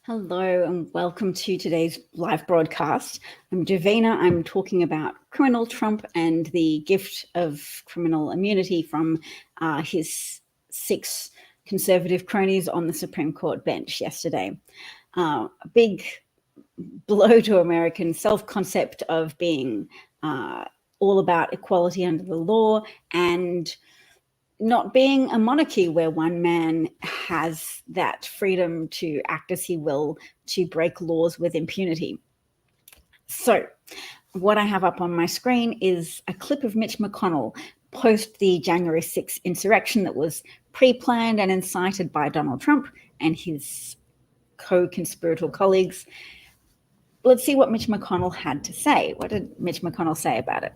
Hello and welcome to today's live broadcast. I'm Davina. I'm talking about criminal Trump and the gift of criminal immunity from his 6 conservative cronies on the Supreme Court bench yesterday. A big blow to American self-concept of being all about equality under the law and not being a monarchy where one man has that freedom to act as he will, to break laws with impunity. So what I have up on my screen is a clip of Mitch McConnell post the January 6th insurrection that was pre-planned and incited by Donald Trump and his co-conspirator colleagues. Let's see what Mitch McConnell had to say. What did Mitch McConnell say about it?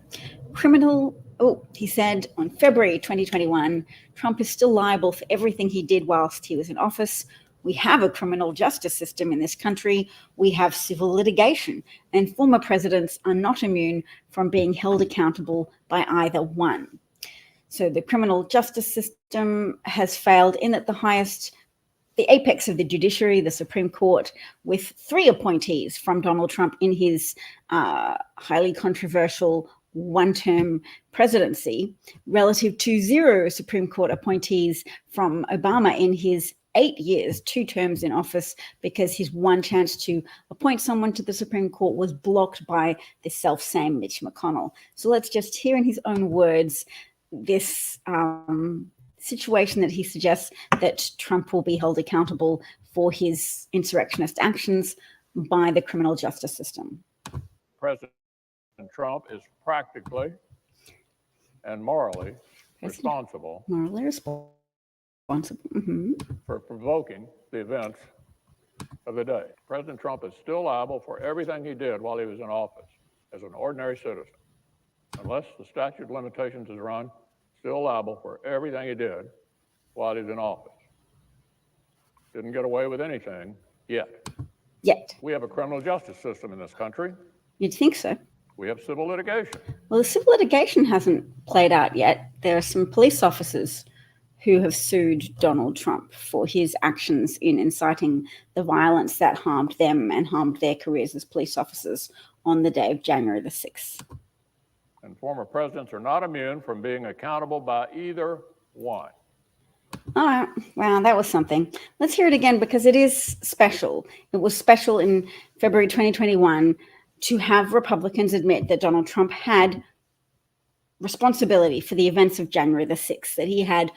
He said on February 2021, Trump is still liable for everything he did whilst he was in office. We have a criminal justice system in this country. We have civil litigation, and former presidents are not immune from being held accountable by either one. So the criminal justice system has failed in that the apex of the judiciary, the Supreme Court, with 3 appointees from Donald Trump in his highly controversial one-term presidency, relative to 0 Supreme Court appointees from Obama in his 8 years, 2 terms in office, because his one chance to appoint someone to the Supreme Court was blocked by the self-same Mitch McConnell. So let's just hear in his own words this situation that he suggests that Trump will be held accountable for his insurrectionist actions by the criminal justice system. President Trump is practically and morally responsible for provoking the events of the day. President Trump is still liable for everything he did while he was in office as an ordinary citizen. Unless the statute of limitations is run, still liable for everything he did while he's in office. Didn't get away with anything yet. We have a criminal justice system in this country. You'd think so. We have civil litigation. Well, the civil litigation hasn't played out yet. There are some police officers who have sued Donald Trump for his actions in inciting the violence that harmed them and harmed their careers as police officers on the day of January the 6th. And former presidents are not immune from being accountable by either one. All right. Wow, that was something. Let's hear it again because it is special. It was special in February 2021 to have Republicans admit that Donald Trump had responsibility for the events of January the 6th, that he had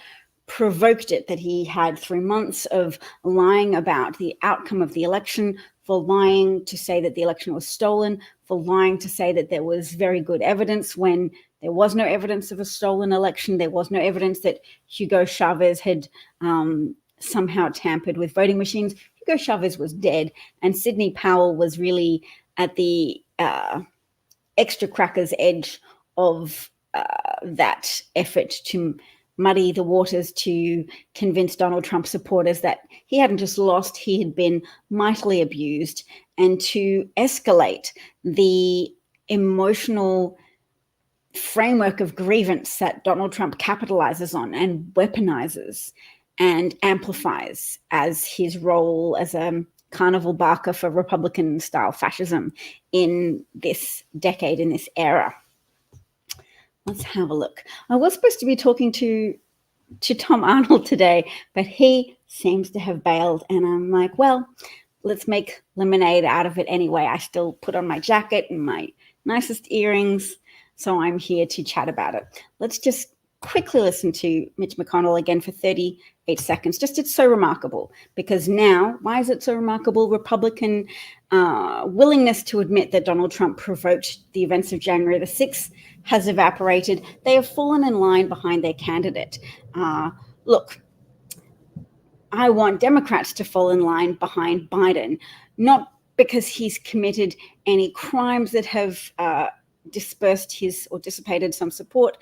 provoked it, that he had 3 months of lying about the outcome of the election, for lying to say that the election was stolen, for lying to say that there was very good evidence when there was no evidence of a stolen election. There was no evidence that Hugo Chavez had somehow tampered with voting machines. Hugo Chavez was dead, and Sidney Powell was really at the extra cracker's edge of that effort to muddy the waters, to convince Donald Trump supporters that he hadn't just lost, he had been mightily abused, and to escalate the emotional framework of grievance that Donald Trump capitalizes on and weaponizes and amplifies as his role as a carnival barker for Republican-style fascism in this decade, in this era. Let's have a look. I was supposed to be talking to Tom Arnold today, but he seems to have bailed. And I'm like, well, let's make lemonade out of it anyway. I still put on my jacket and my nicest earrings. So I'm here to chat about it. Let's just quickly listen to Mitch McConnell again for 38 seconds. It's so remarkable because now, why is it so remarkable? Republican willingness to admit that Donald Trump provoked the events of January the 6th has evaporated. They have fallen in line behind their candidate. Look, I want Democrats to fall in line behind Biden, not because he's committed any crimes that have dispersed his or dissipated some support.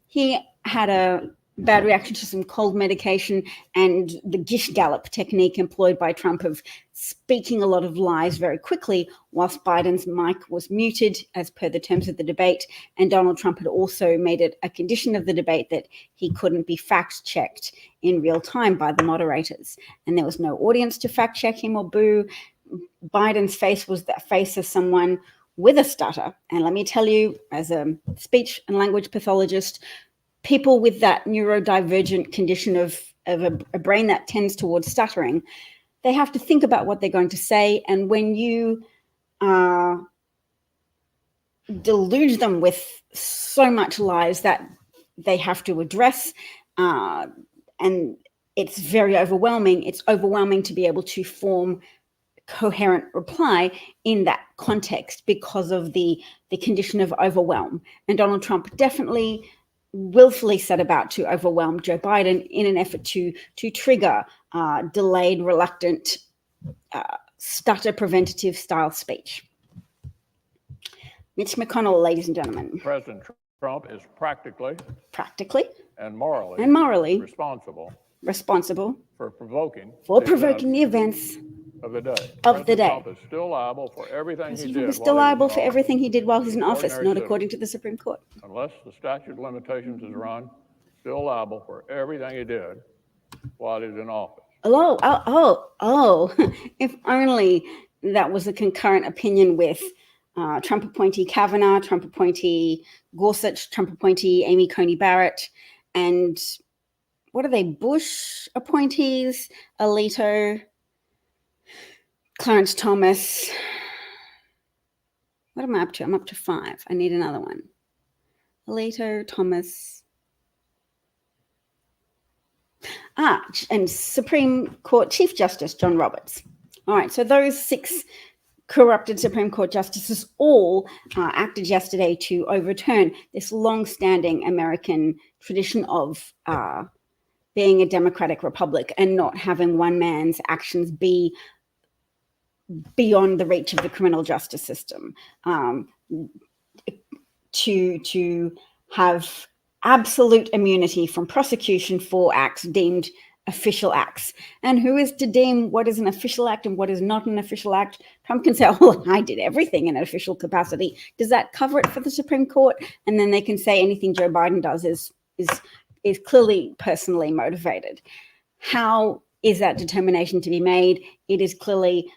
He had a bad reaction to some cold medication and the Gish Gallop technique employed by Trump of speaking a lot of lies very quickly whilst Biden's mic was muted as per the terms of the debate. And Donald Trump had also made it a condition of the debate that he couldn't be fact checked in real time by the moderators. And there was no audience to fact check him or boo. Biden's face was the face of someone with a stutter. And let me tell you, as a speech and language pathologist, people with that neurodivergent condition of a brain that tends towards stuttering, they have to think about what they're going to say. And when you deluge them with so much lies that they have to address, and it's very overwhelming. It's overwhelming to be able to form coherent reply in that context because of the condition of overwhelm. And Donald Trump definitely willfully set about to overwhelm Joe Biden in an effort to trigger delayed, reluctant, stutter preventative style speech. Mitch McConnell, ladies and gentlemen. President Trump is practically and morally responsible for provoking the events of the day. President Trump is still liable for everything he did. Still liable for everything he did while he's in office, not according to the Supreme Court. Unless the statute of limitations is run, still liable for everything he did while he's in office. If only that was a concurrent opinion with Trump appointee Kavanaugh, Trump appointee Gorsuch, Trump appointee Amy Coney Barrett, and what are they, Bush appointees, Alito, Clarence Thomas. What am I up to? I'm up to 5. I need another one. Alito, Thomas. And Supreme Court Chief Justice John Roberts. All right, so those 6 corrupted Supreme Court justices all acted yesterday to overturn this long-standing American tradition of being a democratic republic and not having one man's actions be beyond the reach of the criminal justice system, to have absolute immunity from prosecution for acts deemed official acts. And who is to deem what is an official act and what is not an official act? Trump can say, oh, I did everything in an official capacity. Does that cover it for the Supreme Court? And then they can say anything Joe Biden does is clearly personally motivated. How is that determination to be made? It is clearly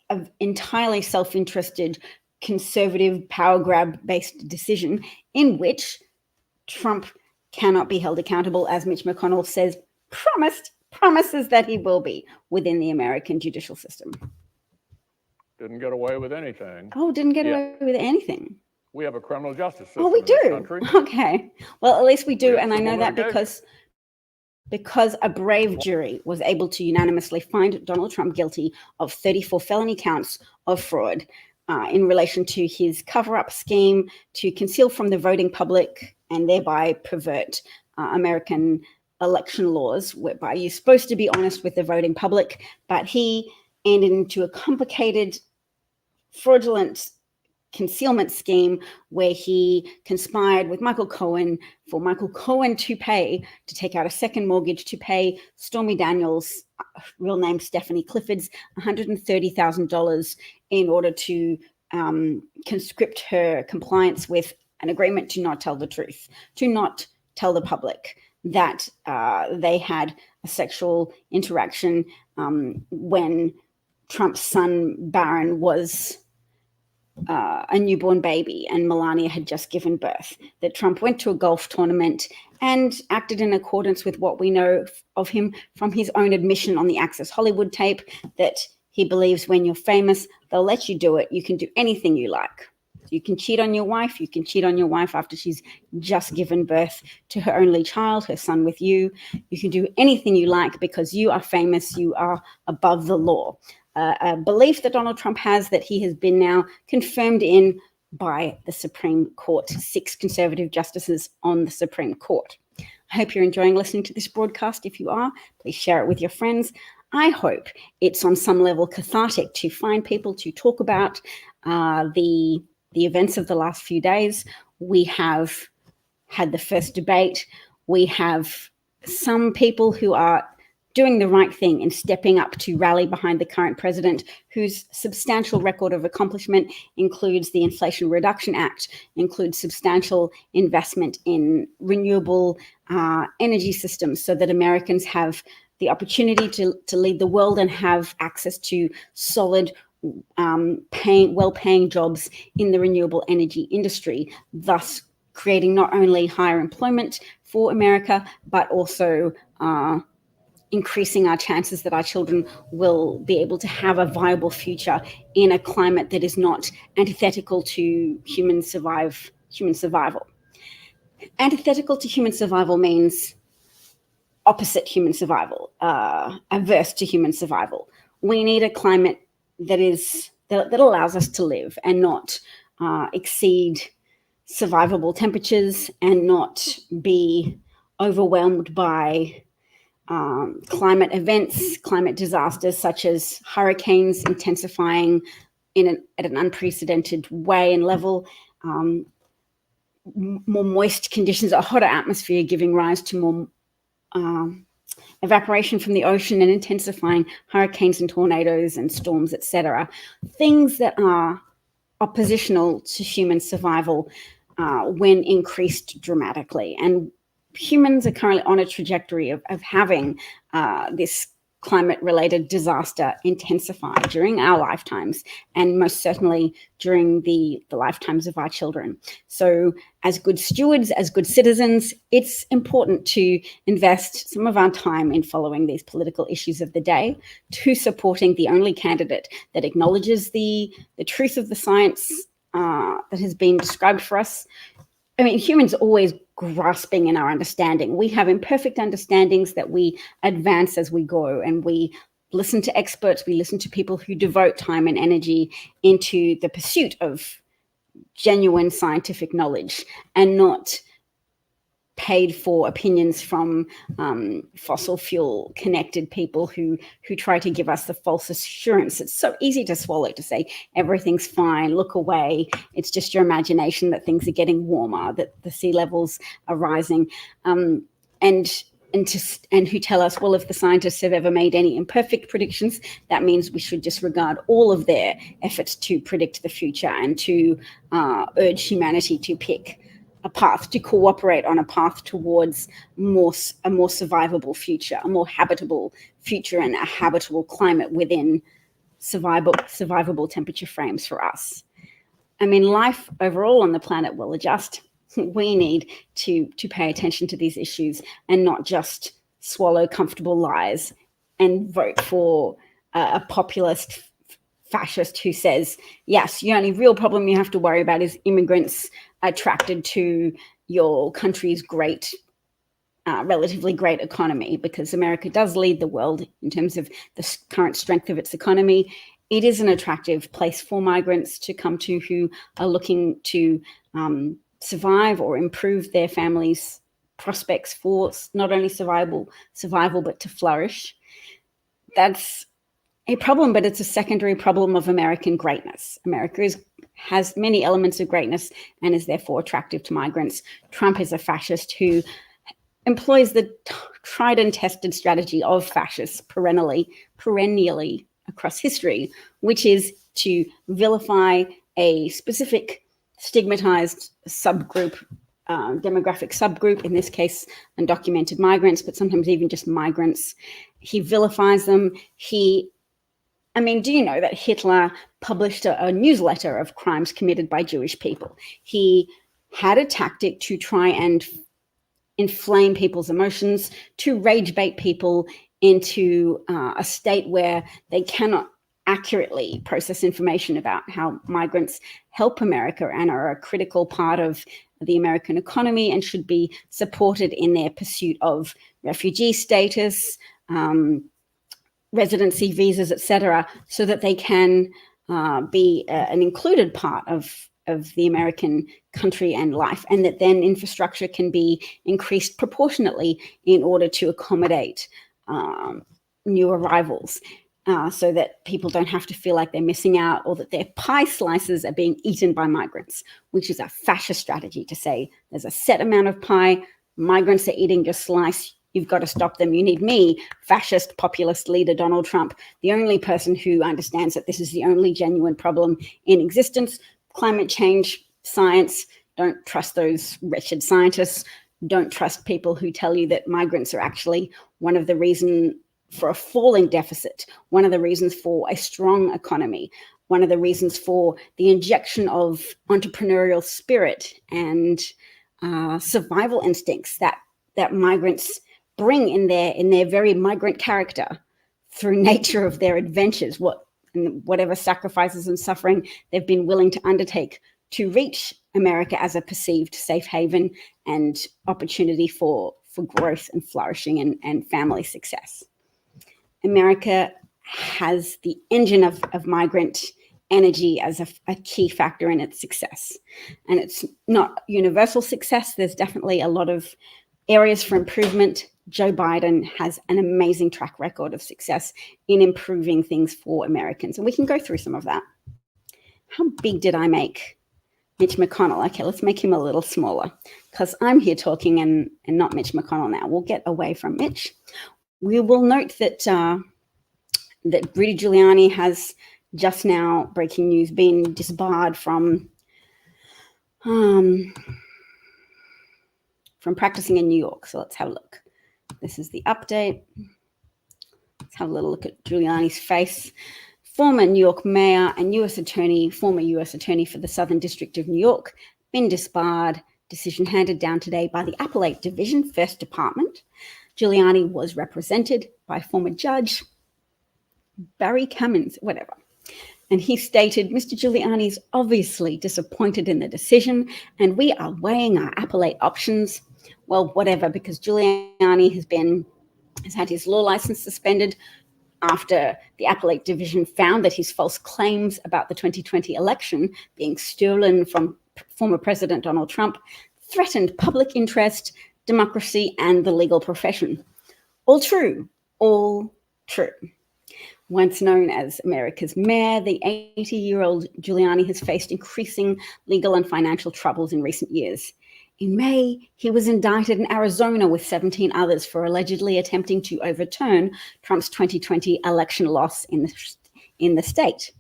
an entirely self-interested, conservative, power grab-based decision in which Trump cannot be held accountable, as Mitch McConnell says, promises that he will be within the American judicial system. Didn't get away with anything. Oh, didn't get away with anything. We have a criminal justice system. Oh, we in this do. Country. Okay. Well, at least we do, We have and I know civil that because a brave jury was able to unanimously find Donald Trump guilty of 34 felony counts of fraud in relation to his cover-up scheme to conceal from the voting public and thereby pervert American election laws, whereby you're supposed to be honest with the voting public, but he entered into a complicated, fraudulent concealment scheme where he conspired with Michael Cohen for Michael Cohen to take out a second mortgage to pay Stormy Daniels, real name Stephanie Clifford's, $130,000 in order to conscript her compliance with an agreement to not tell the truth, to not tell the public that they had a sexual interaction when Trump's son Barron was a newborn baby and Melania had just given birth, that Trump went to a golf tournament and acted in accordance with what we know of him from his own admission on the Access Hollywood tape, that he believes when you're famous, they'll let you do it. You can do anything you like. You can cheat on your wife. You can cheat on your wife after she's just given birth to her only child, her son with you. You can do anything you like because you are famous. You are above the law. A belief that Donald Trump has that he has been now confirmed in by the Supreme Court, 6 conservative justices on the Supreme Court. I hope you're enjoying listening to this broadcast. If you are, please share it with your friends. I hope it's on some level cathartic to find people to talk about the events of the last few days. We have had the first debate. We have some people who are doing the right thing and stepping up to rally behind the current president, whose substantial record of accomplishment includes the Inflation Reduction Act, includes substantial investment in renewable energy systems so that Americans have the opportunity to lead the world and have access to solid, well-paying jobs in the renewable energy industry, thus creating not only higher employment for America, but also increasing our chances that our children will be able to have a viable future in a climate that is not antithetical to human survival. Antithetical to human survival means opposite human survival, averse to human survival. We need a climate that allows us to live and not exceed survivable temperatures and not be overwhelmed by climate events, climate disasters such as hurricanes intensifying at an unprecedented way and level, more moist conditions, a hotter atmosphere giving rise to more evaporation from the ocean and intensifying hurricanes and tornadoes and storms, etc. Things that are oppositional to human survival when increased dramatically. And humans are currently on a trajectory of having this climate-related disaster intensify during our lifetimes, and most certainly during the lifetimes of our children. So as good stewards, as good citizens, it's important to invest some of our time in following these political issues of the day, to supporting the only candidate that acknowledges the truth of the science that has been described for us. I mean, humans are always grasping in our understanding. We have imperfect understandings that we advance as we go, and we listen to experts, we listen to people who devote time and energy into the pursuit of genuine scientific knowledge and not paid for opinions from fossil fuel connected people who try to give us the false assurance. It's so easy to swallow, to say everything's fine, look away, it's just your imagination that things are getting warmer, that the sea levels are rising, and who tell us, well, if the scientists have ever made any imperfect predictions, that means we should disregard all of their efforts to predict the future and to urge humanity to pick a path, to cooperate on a path towards a more survivable future, a more habitable future and a habitable climate within survivable temperature frames for us. I mean, life overall on the planet will adjust. We need to pay attention to these issues and not just swallow comfortable lies and vote for a populist fascist who says, yes, the only real problem you have to worry about is immigrants attracted to your country's relatively great economy, because America does lead the world in terms of the current strength of its economy. It is an attractive place for migrants to come to who are looking to survive or improve their families' prospects for not only survival, but to flourish. That's a problem, but it's a secondary problem of American greatness. America has many elements of greatness and is therefore attractive to migrants. Trump is a fascist who employs the tried and tested strategy of fascists perennially across history, which is to vilify a specific stigmatized subgroup, demographic subgroup, in this case undocumented migrants, but sometimes even just migrants. He vilifies them. Do you know that Hitler published a newsletter of crimes committed by Jewish people? He had a tactic to try and inflame people's emotions, to rage bait people into a state where they cannot accurately process information about how migrants help America and are a critical part of the American economy and should be supported in their pursuit of refugee status, residency visas, etc., so that they can be an included part of the American country and life, and that then infrastructure can be increased proportionately in order to accommodate new arrivals, so that people don't have to feel like they're missing out or that their pie slices are being eaten by migrants, which is a fascist strategy to say there's a set amount of pie, migrants are eating your slice, you've got to stop them. You need me, fascist populist leader Donald Trump, the only person who understands that this is the only genuine problem in existence. Climate change, science, don't trust those wretched scientists. Don't trust people who tell you that migrants are actually one of the reasons for a falling deficit, one of the reasons for a strong economy, one of the reasons for the injection of entrepreneurial spirit and survival instincts that migrants bring in their very migrant character through nature of their adventures, whatever sacrifices and suffering they've been willing to undertake to reach America as a perceived safe haven and opportunity for growth and flourishing and family success. America has the engine of migrant energy as a key factor in its success. And it's not universal success. There's definitely a lot of areas for improvement. Joe Biden has an amazing track record of success in improving things for Americans. And we can go through some of that. How big did I make Mitch McConnell? Okay, let's make him a little smaller because I'm here talking and not Mitch McConnell now. We'll get away from Mitch. We will note that Rudy Giuliani has just now, breaking news, been disbarred from practicing in New York. So let's have a look. This is the update. Let's have a little look at Giuliani's face. Former New York mayor and former U.S. attorney for the Southern District of New York, been disbarred. Decision handed down today by the Appellate Division, First Department. Giuliani was represented by former judge Barry Cummins, whatever. And he stated, Mr. Giuliani is obviously disappointed in the decision, and we are weighing our appellate options. Well, whatever, because Giuliani has had his law license suspended after the Appellate Division found that his false claims about the 2020 election being stolen from former President Donald Trump threatened public interest, democracy, and the legal profession. All true, all true. Once known as America's mayor, the 80-year-old Giuliani has faced increasing legal and financial troubles in recent years. In May, he was indicted in Arizona with 17 others for allegedly attempting to overturn Trump's 2020 election loss in the state.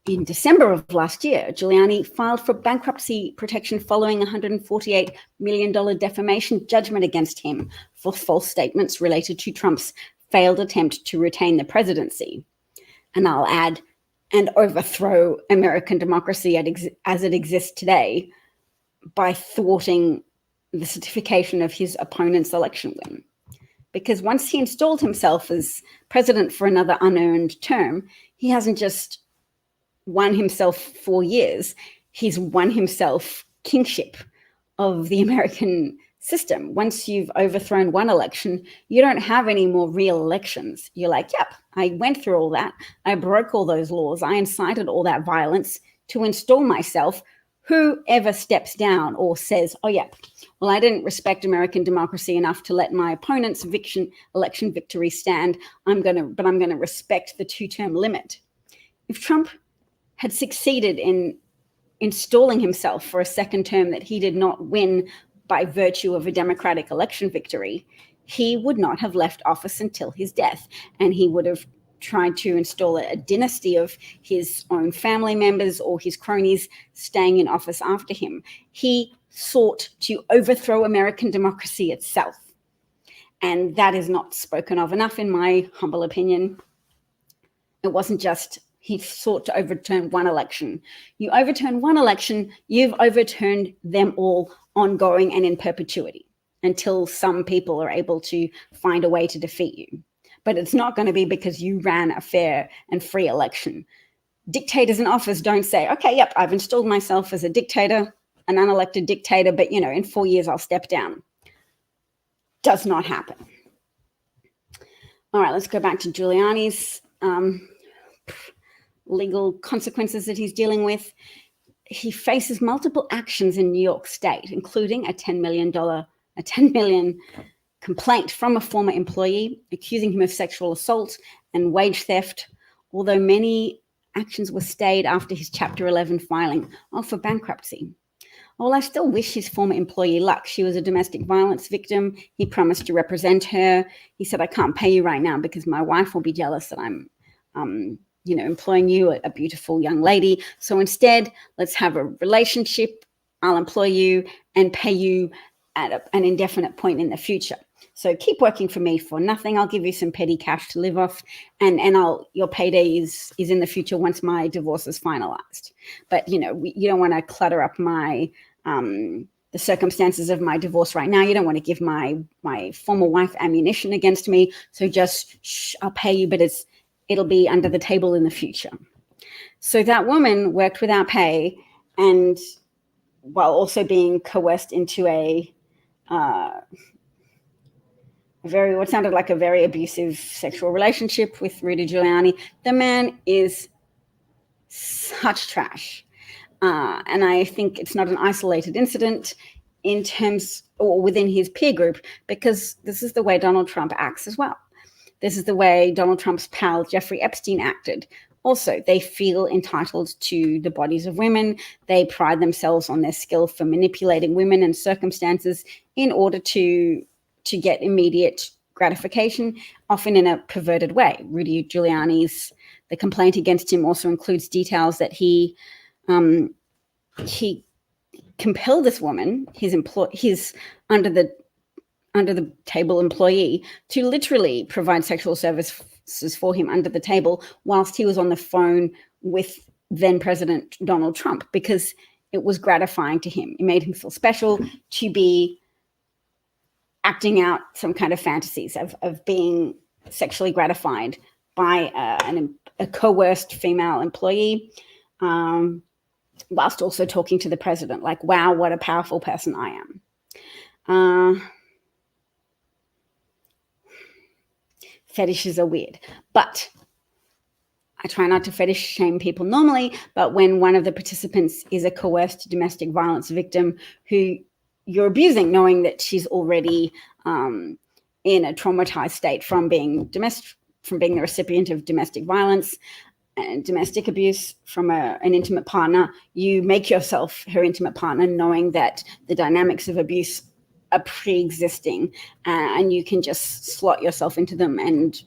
In December of last year, Giuliani filed for bankruptcy protection following a $148 million defamation judgment against him for false statements related to Trump's failed attempt to retain the presidency. And I'll add, and overthrow American democracy as it exists today by thwarting the certification of his opponent's election win. Because once he installed himself as president for another unearned term, he hasn't just won himself 4 years, he's won himself kingship of the American system. Once you've overthrown one election, you don't have any more real elections. You're like, yep, I went through all that. I broke all those laws. I incited all that violence to install myself. Whoever steps down or says, oh, yep, well, I didn't respect American democracy enough to let my opponent's election victory stand. I'm going to respect the 2-term limit. If Trump had succeeded in installing himself for a second term that he did not win by virtue of a Democratic election victory, he would not have left office until his death. And he would have tried to install a dynasty of his own family members or his cronies staying in office after him. He sought to overthrow American democracy itself. And that is not spoken of enough, in my humble opinion. It wasn't just he sought to overturn one election. You overturn one election, you've overturned them all ongoing and in perpetuity until some people are able to find a way to defeat you. But it's not going to be because you ran a fair and free election. Dictators in office don't say, okay, yep, I've installed myself as a dictator, an unelected dictator, but, in 4 years I'll step down. Does not happen. All right, let's go back to Giuliani's legal consequences that he's dealing with. He faces multiple actions in New York State, including a $10 million complaint from a former employee accusing him of sexual assault and wage theft, although many actions were stayed after his Chapter 11 filing for bankruptcy. Well, I still wish his former employee luck. She was a domestic violence victim. He promised to represent her. He said, I can't pay you right now because my wife will be jealous that I'm employing you, a beautiful young lady. So instead, let's have a relationship. I'll employ you and pay you at an indefinite point in the future. So keep working for me for nothing. I'll give you some petty cash to live off, and your payday is in the future once my divorce is finalized. But you don't want to clutter up my the circumstances of my divorce right now. You don't want to give my former wife ammunition against me. So just I'll pay you, but it'll be under the table in the future. So that woman worked without pay, and while also being coerced into what sounded like a very abusive sexual relationship with Rudy Giuliani. The man is such trash. And I think it's not an isolated incident in terms or within his peer group, because this is the way Donald Trump acts as well. This is the way Donald Trump's pal Jeffrey Epstein acted. Also, they feel entitled to the bodies of women. They pride themselves on their skill for manipulating women and circumstances in order to get immediate gratification, often in a perverted way. Rudy Giuliani's, the complaint against him also includes details that he compelled this woman, his under the table employee, to literally provide sexual services for him under the table whilst he was on the phone with then President Donald Trump, because it was gratifying to him. It made him feel special to be acting out some kind of fantasies of being sexually gratified by a coerced female employee, whilst also talking to the president, like, wow, what a powerful person I am. Fetishes are weird, but I try not to fetish shame people normally, but when one of the participants is a coerced domestic violence victim who you're abusing, knowing that she's already in a traumatized state from being the recipient of domestic violence and domestic abuse from an intimate partner, you make yourself her intimate partner, knowing that the dynamics of abuse are pre-existing, and you can just slot yourself into them and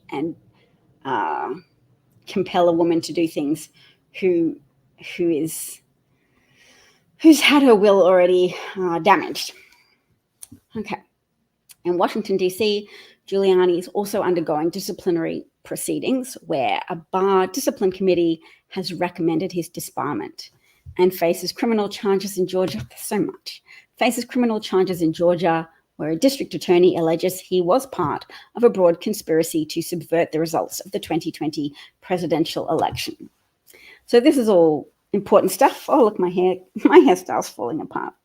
compel a woman to do things who's had her will already damaged. Okay. In Washington, D.C., Giuliani is also undergoing disciplinary proceedings where a bar discipline committee has recommended his disbarment, and faces criminal charges in Georgia. There's so much. Faces criminal charges in Georgia where a district attorney alleges he was part of a broad conspiracy to subvert the results of the 2020 presidential election. So this is all important stuff. Oh, look, my hairstyle's falling apart.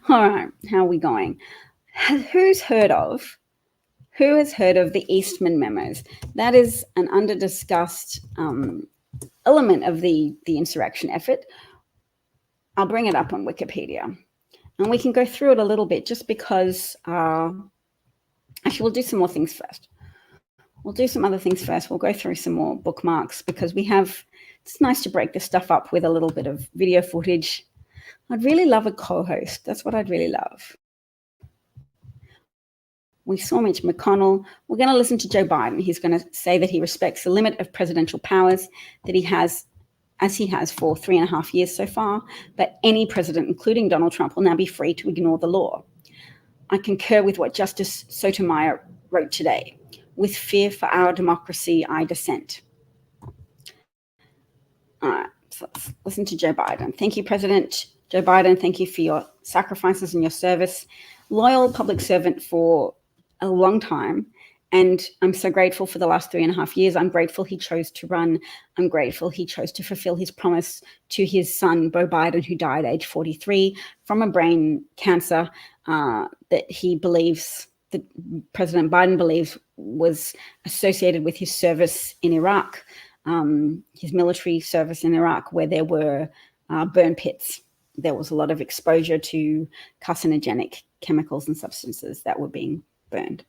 All right, how are we going? Who has heard of the Eastman memos? That is an under-discussed element of the insurrection effort. I'll bring it up on Wikipedia, and we can go through it a little bit, just because actually we'll do some more things first. We'll do some other things first. We'll go through some more bookmarks, because it's nice to break this stuff up with a little bit of video footage. I'd really love a co-host. That's what I'd really love. We saw Mitch McConnell. We're going to listen to Joe Biden. He's going to say that he respects the limit of presidential powers that he has, as he has for 3.5 years so far, but any president, including Donald Trump, will now be free to ignore the law. I concur with what Justice Sotomayor wrote today. With fear for our democracy, I dissent. All right, so let's listen to Joe Biden. Thank you, President Joe Biden. Thank you for your sacrifices and your service. Loyal public servant for a long time. And I'm so grateful for the last 3.5 years. I'm grateful he chose to run. I'm grateful he chose to fulfill his promise to his son, Beau Biden, who died age 43 from a brain cancer that he believes, that President Biden believes was associated with his service in Iraq, his military service in Iraq, where there were burn pits. There was a lot of exposure to carcinogenic chemicals and substances that were being burned.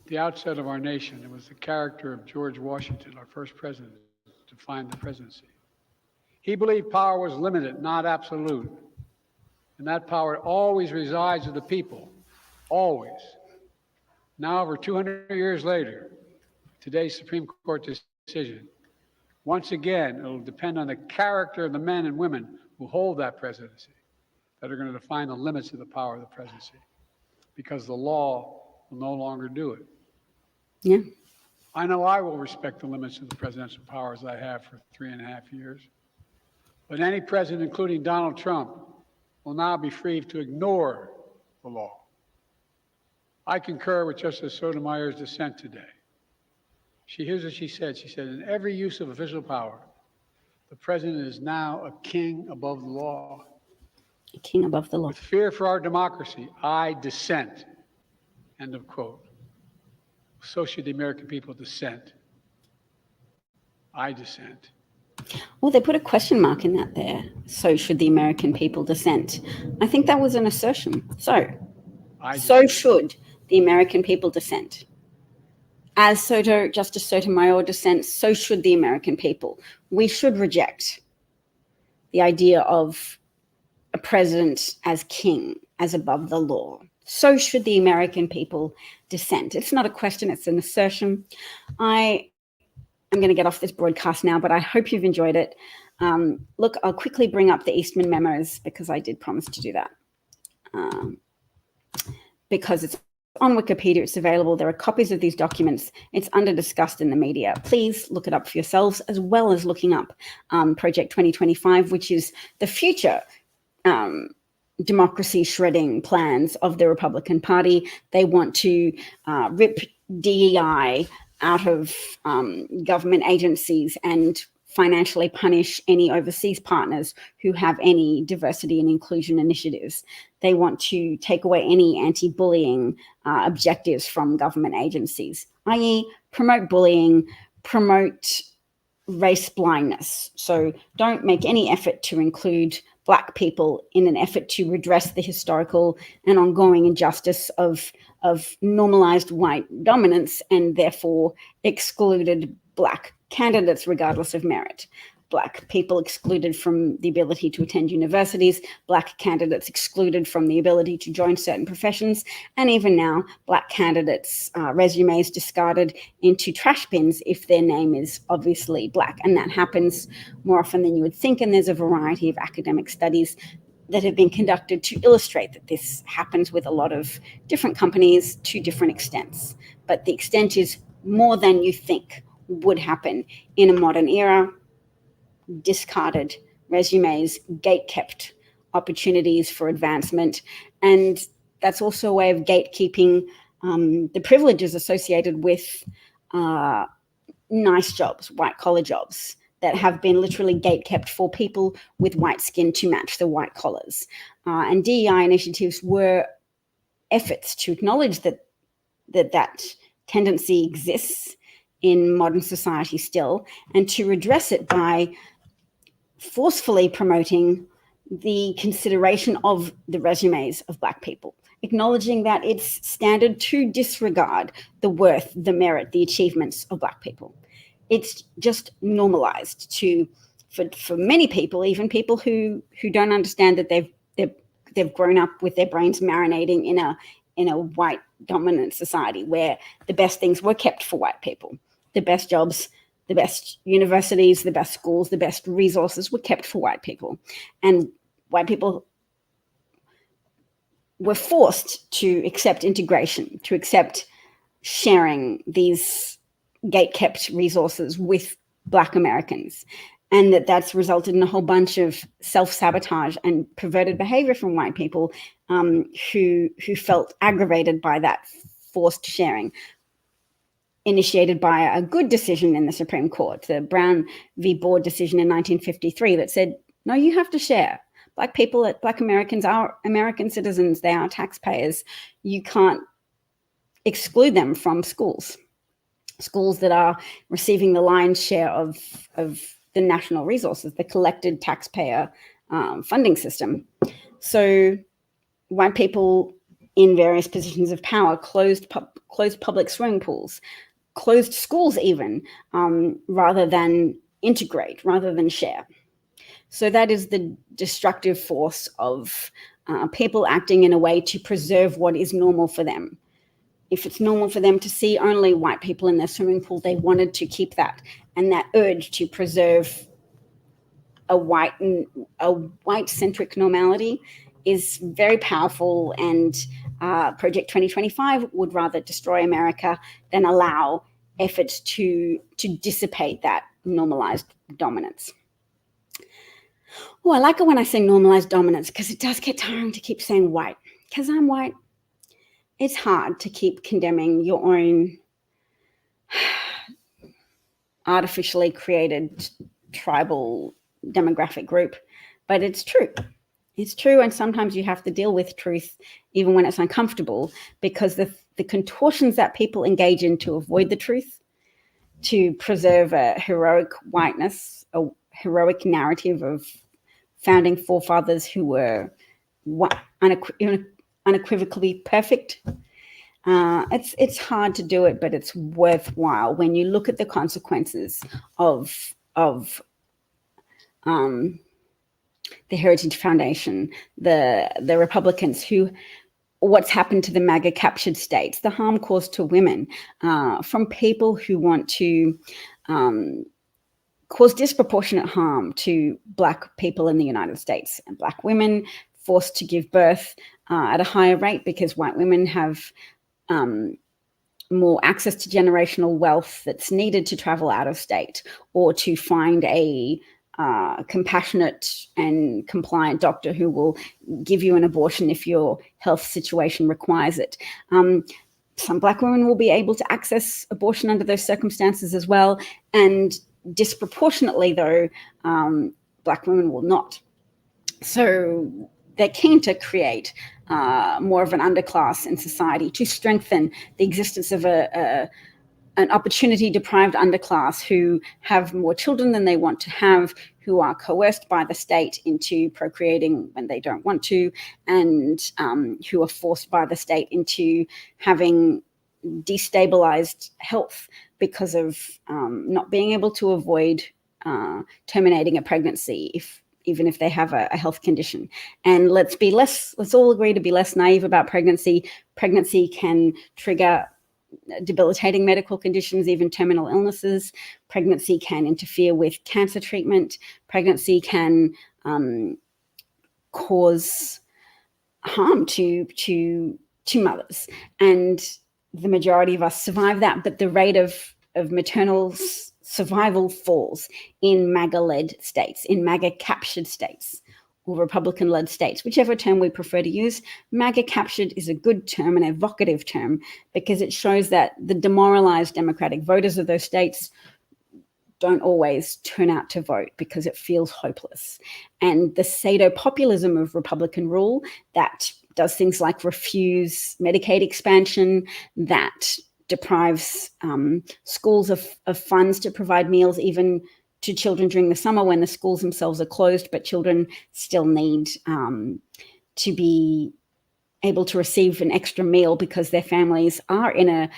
The outset of our nation, it was the character of George Washington, our first president, to find the presidency. He believed power was limited, not absolute. And that power always resides with the people, always. Now, over 200 years later, today's Supreme Court decision, Once again, it'll depend on the character of the men and women who hold that presidency that are going to define the limits of the power of the presidency, because the law will no longer do it. Yeah. I know I will respect the limits of the presidential powers I have for 3.5 years. But any president, including Donald Trump, will now be free to ignore the law. I concur with Justice Sotomayor's dissent today. Here's what she said. She said, in every use of official power, the president is now a king above the law. A king above the law. With fear for our democracy, I dissent. End of quote. So should the American people dissent. I dissent. Well, they put a question mark in that there. So should the American people dissent. I think that was an assertion. So should the American people dissent. As Justice Sotomayor dissents, so should the American people. We should reject the idea of a president as king, as above the law. So should the American people dissent. It's not a question, it's an assertion. I'm going to get off this broadcast now, but I hope you've enjoyed it. Look, I'll quickly bring up the Eastman memos because I did promise to do that. Because it's on Wikipedia, it's available. There are copies of these documents. It's under discussed in the media. Please look it up for yourselves, as well as looking up Project 2025, which is the future democracy shredding plans of the Republican Party. They want to rip DEI out of government agencies and financially punish any overseas partners who have any diversity and inclusion initiatives. They want to take away any anti-bullying objectives from government agencies, i.e. promote bullying, promote race blindness. So don't make any effort to include Black people in an effort to redress the historical and ongoing injustice of normalized white dominance, and therefore excluded Black candidates regardless of merit. Black people excluded from the ability to attend universities, Black candidates excluded from the ability to join certain professions, and even now, Black candidates' resumes discarded into trash bins if their name is obviously Black. And that happens more often than you would think, and there's a variety of academic studies that have been conducted to illustrate that this happens with a lot of different companies to different extents. But the extent is more than you think would happen in a modern era. Discarded resumes, gate-kept opportunities for advancement. And that's also a way of gatekeeping the privileges associated with nice jobs, white-collar jobs, that have been literally gate-kept for people with white skin to match the white collars. And DEI initiatives were efforts to acknowledge that tendency exists in modern society still, and to redress it by forcefully promoting the consideration of the resumes of Black people, acknowledging that it's standard to disregard the worth, the merit, the achievements of Black people. It's just normalized for many people, even people who don't understand that they've grown up with their brains marinating in a white dominant society where the best things were kept for white people. The best jobs, the best universities, the best schools, the best resources were kept for white people. And white people were forced to accept integration, to accept sharing these gate-kept resources with Black Americans. And that's resulted in a whole bunch of self-sabotage and perverted behavior from white people who felt aggravated by that forced sharing, initiated by a good decision in the Supreme Court, the Brown v. Board decision in 1953 that said, no, you have to share. Black people, Black Americans are American citizens. They are taxpayers. You can't exclude them from schools that are receiving the lion's share of the national resources, the collected taxpayer funding system. So white people in various positions of power closed public swimming pools, closed schools even, rather than integrate, rather than share. So that is the destructive force of people acting in a way to preserve what is normal for them. If it's normal for them to see only white people in their swimming pool, they wanted to keep that. and that urge to preserve a white-centric normality is very powerful, and Project 2025 would rather destroy America than allow efforts to dissipate that normalized dominance. Oh, I like it when I say normalized dominance, because it does get tiring to keep saying white. Because I'm white, it's hard to keep condemning your own artificially created tribal demographic group, but it's true. It's true, and sometimes you have to deal with truth even when it's uncomfortable, because the contortions that people engage in to avoid the truth, to preserve a heroic whiteness, a heroic narrative of founding forefathers who were unequivocally perfect. It's hard to do it, but it's worthwhile when you look at the consequences of the Heritage Foundation, the Republicans what's happened to the MAGA captured states, the harm caused to women from people who want to cause disproportionate harm to Black people in the United States, and Black women forced to give birth at a higher rate because white women have more access to generational wealth that's needed to travel out of state or to find a compassionate and compliant doctor who will give you an abortion if your health situation requires it. Some Black women will be able to access abortion under those circumstances as well, and disproportionately, though, Black women will not. So they're keen to create more of an underclass in society to strengthen the existence of an opportunity-deprived underclass who have more children than they want to have, who are coerced by the state into procreating when they don't want to, and who are forced by the state into having destabilized health because of not being able to avoid terminating a pregnancy even if they have a health condition. And let's all agree to be less naive about pregnancy. Pregnancy can trigger debilitating medical conditions, even terminal illnesses. Pregnancy can interfere with cancer treatment. Pregnancy can cause harm to mothers. And the majority of us survive that, but the rate of maternal survival falls in MAGA-led states, in MAGA-captured states, or Republican-led states, whichever term we prefer to use. MAGA-captured is a good term, an evocative term, because it shows that the demoralized Democratic voters of those states don't always turn out to vote because it feels hopeless. And the pseudo-populism of Republican rule that does things like refuse Medicaid expansion, that deprives schools of funds to provide meals even to children during the summer when the schools themselves are closed, but children still need to be able to receive an extra meal because their families are in a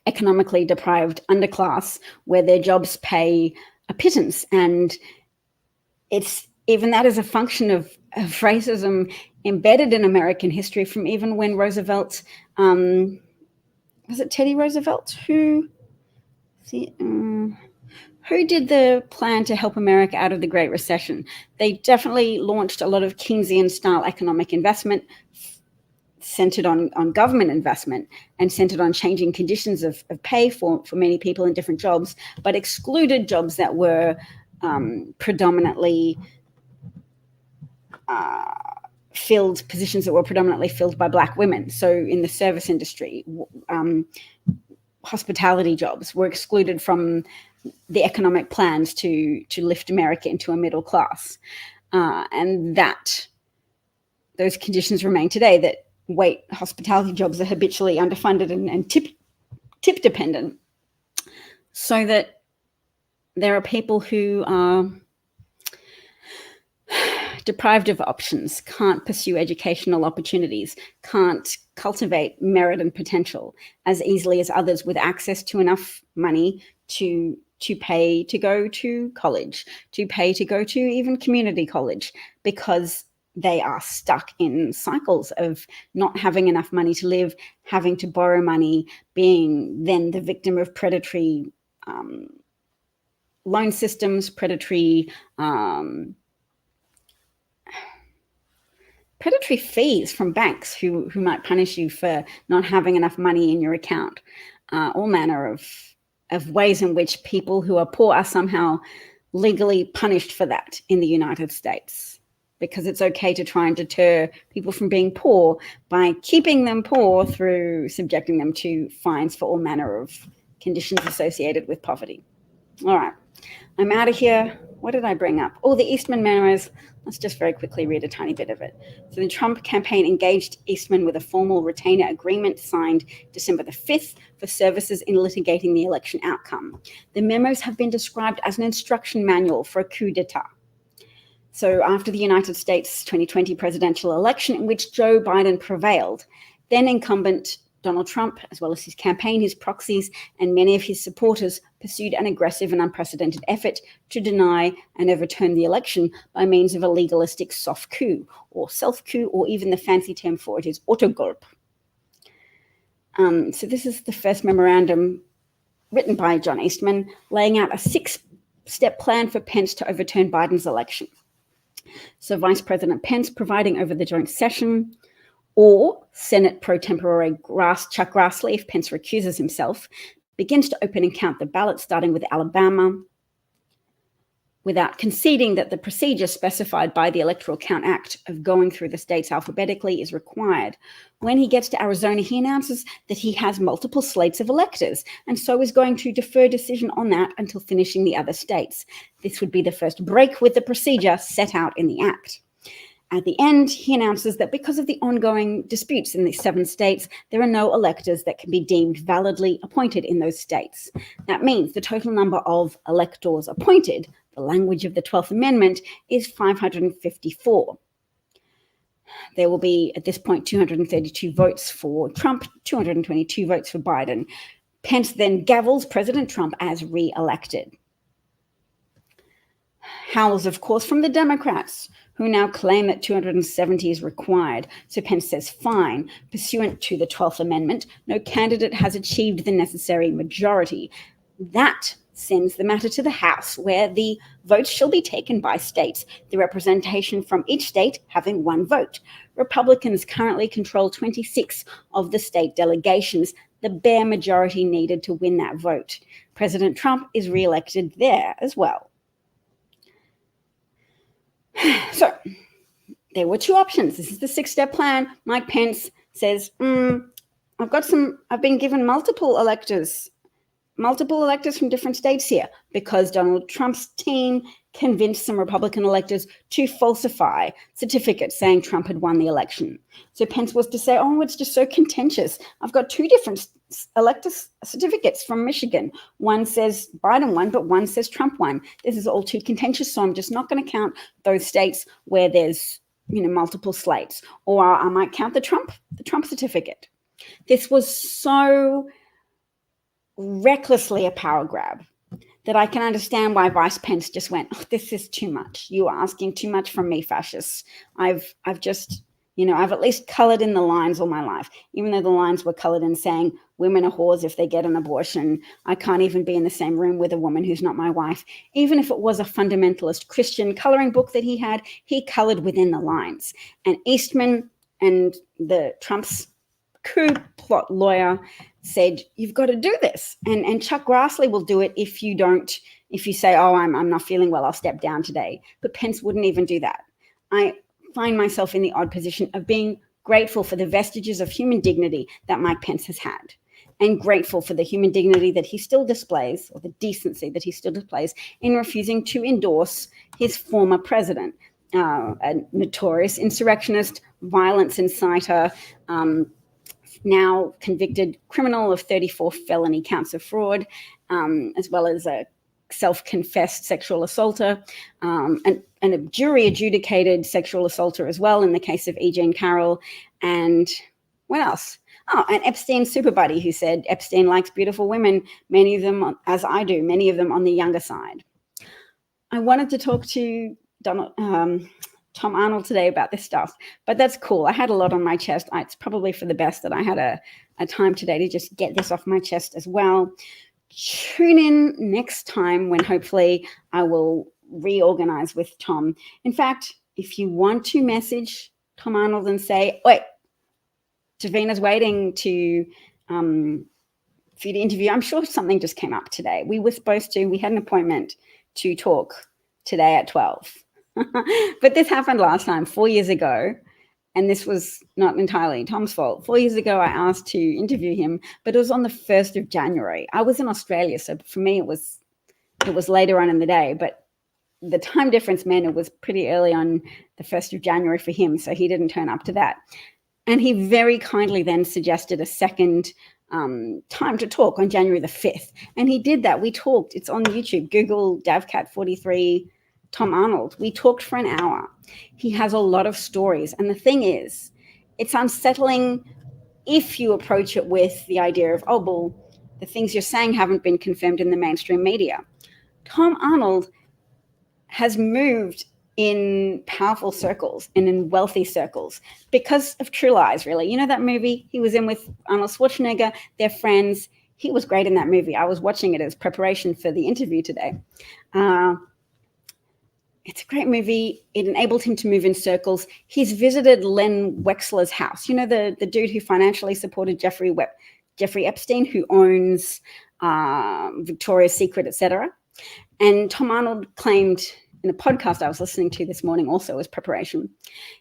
economically deprived underclass where their jobs pay a pittance. And it's even that is a function of racism embedded in American history from even when Roosevelt, was it Teddy Roosevelt who did the plan to help America out of the Great Recession? They definitely launched a lot of Keynesian-style economic investment centered on government investment and centered on changing conditions of pay for many people in different jobs, but excluded jobs that were predominantly filled, positions that were predominantly filled by Black women. So in the service industry, hospitality jobs were excluded from the economic plans to lift America into a middle class. And that those conditions remain today, that hospitality jobs are habitually underfunded and tip dependent, so that there are people who are deprived of options, can't pursue educational opportunities, can't cultivate merit and potential as easily as others with access to enough money to pay to go to college, to pay to go to even community college, because they are stuck in cycles of not having enough money to live, having to borrow money, being then the victim of predatory loan systems, predatory fees from banks who might punish you for not having enough money in your account. All manner of ways in which people who are poor are somehow legally punished for that in the United States, because it's okay to try and deter people from being poor by keeping them poor through subjecting them to fines for all manner of conditions associated with poverty. All right, I'm out of here. What did I bring up? Oh, the Eastman memos. Let's just very quickly read a tiny bit of it. So the Trump campaign engaged Eastman with a formal retainer agreement signed December the 5th for services in litigating the election outcome. The memos have been described as an instruction manual for a coup d'etat. So after the United States 2020 presidential election, in which Joe Biden prevailed, then incumbent Donald Trump, as well as his campaign, his proxies, and many of his supporters pursued an aggressive and unprecedented effort to deny and overturn the election by means of a legalistic soft coup, or self-coup, or even the fancy term for it is autogolpe. So this is the first memorandum written by John Eastman, laying out a 6-step plan for Pence to overturn Biden's election. So Vice President Pence presiding over the joint session, or Senate pro tempore Chuck Grassley, if Pence recuses himself, begins to open and count the ballots, starting with Alabama, without conceding that the procedure specified by the Electoral Count Act of going through the states alphabetically is required. When he gets to Arizona, he announces that he has multiple slates of electors, and so is going to defer decision on that until finishing the other states. This would be the first break with the procedure set out in the Act. At the end, he announces that because of the ongoing disputes in the 7 states, there are no electors that can be deemed validly appointed in those states. That means the total number of electors appointed, the language of the 12th Amendment, is 554. There will be, at this point, 232 votes for Trump, 222 votes for Biden. Pence then gavels President Trump as re-elected. Howls, of course, from the Democrats, who now claim that 270 is required. So Pence says, fine, pursuant to the 12th Amendment, no candidate has achieved the necessary majority. That sends the matter to the House, where the votes shall be taken by states, the representation from each state having 1 vote. Republicans currently control 26 of the state delegations, the bare majority needed to win that vote. President Trump is re-elected there as well. So there were 2 options. This is the 6-step plan. Mike Pence says, I've been given multiple electors from different states here, because Donald Trump's team convinced some Republican electors to falsify certificates saying Trump had won the election. So Pence was to say, it's just so contentious. I've got 2 different elector certificates from Michigan. One says Biden won, but one says Trump won. This is all too contentious, so I'm just not going to count those states where there's multiple slates, or I might count the Trump certificate. This was so recklessly a power grab that I can understand why Vice Pence just went, this is too much. You are asking too much from me, fascists. I've just, I've at least colored in the lines all my life, even though the lines were colored in saying women are whores if they get an abortion. I can't even be in the same room with a woman who's not my wife. Even if it was a fundamentalist Christian coloring book that he had, he colored within the lines. And Eastman and the Trump's coup plot lawyer said, you've got to do this. And Chuck Grassley will do it if you say, I'm not feeling well, I'll step down today. But Pence wouldn't even do that. I find myself in the odd position of being grateful for the vestiges of human dignity that Mike Pence has had, and grateful for the human dignity that he still displays, or the decency that he still displays, in refusing to endorse his former president, a notorious insurrectionist, violence inciter, now convicted criminal of 34 felony counts of fraud, as well as a self-confessed sexual assaulter, and a jury-adjudicated sexual assaulter as well in the case of E. Jean Carroll. And what else? And Epstein's super buddy, who said Epstein likes beautiful women, many of them, as I do, many of them on the younger side. I wanted to talk to Tom Arnold today about this stuff, but that's cool. I had a lot on my chest. It's probably for the best that I had a time today to just get this off my chest as well. Tune in next time when hopefully I will reorganize with Tom. In fact, if you want to message Tom Arnold and say, wait, Davina's waiting to for you to interview. I'm sure something just came up today. We had an appointment to talk today at 12. But this happened last time, 4 years ago. And this was not entirely Tom's fault. 4 years ago, I asked to interview him, but it was on the 1st of January. I was in Australia, so for me, it was later on in the day, but the time difference meant it was pretty early on the 1st of January for him, so he didn't turn up to that. And he very kindly then suggested a second time to talk on January the 5th. And he did that. We talked. It's on YouTube. Google DavCat43 Tom Arnold. We talked for an hour. He has a lot of stories. And the thing is, it's unsettling if you approach it with the idea of, oh, well, the things you're saying haven't been confirmed in the mainstream media. Tom Arnold has moved in powerful circles and in wealthy circles because of True Lies, really. You know that movie he was in with Arnold Schwarzenegger? They're friends. He was great in that movie. I was watching it as preparation for the interview today. It's a great movie. It enabled him to move in circles. He's visited Len Wexler's house. You know, the dude who financially supported Jeffrey Epstein, who owns Victoria's Secret, etc. And Tom Arnold claimed in a podcast I was listening to this morning also as preparation,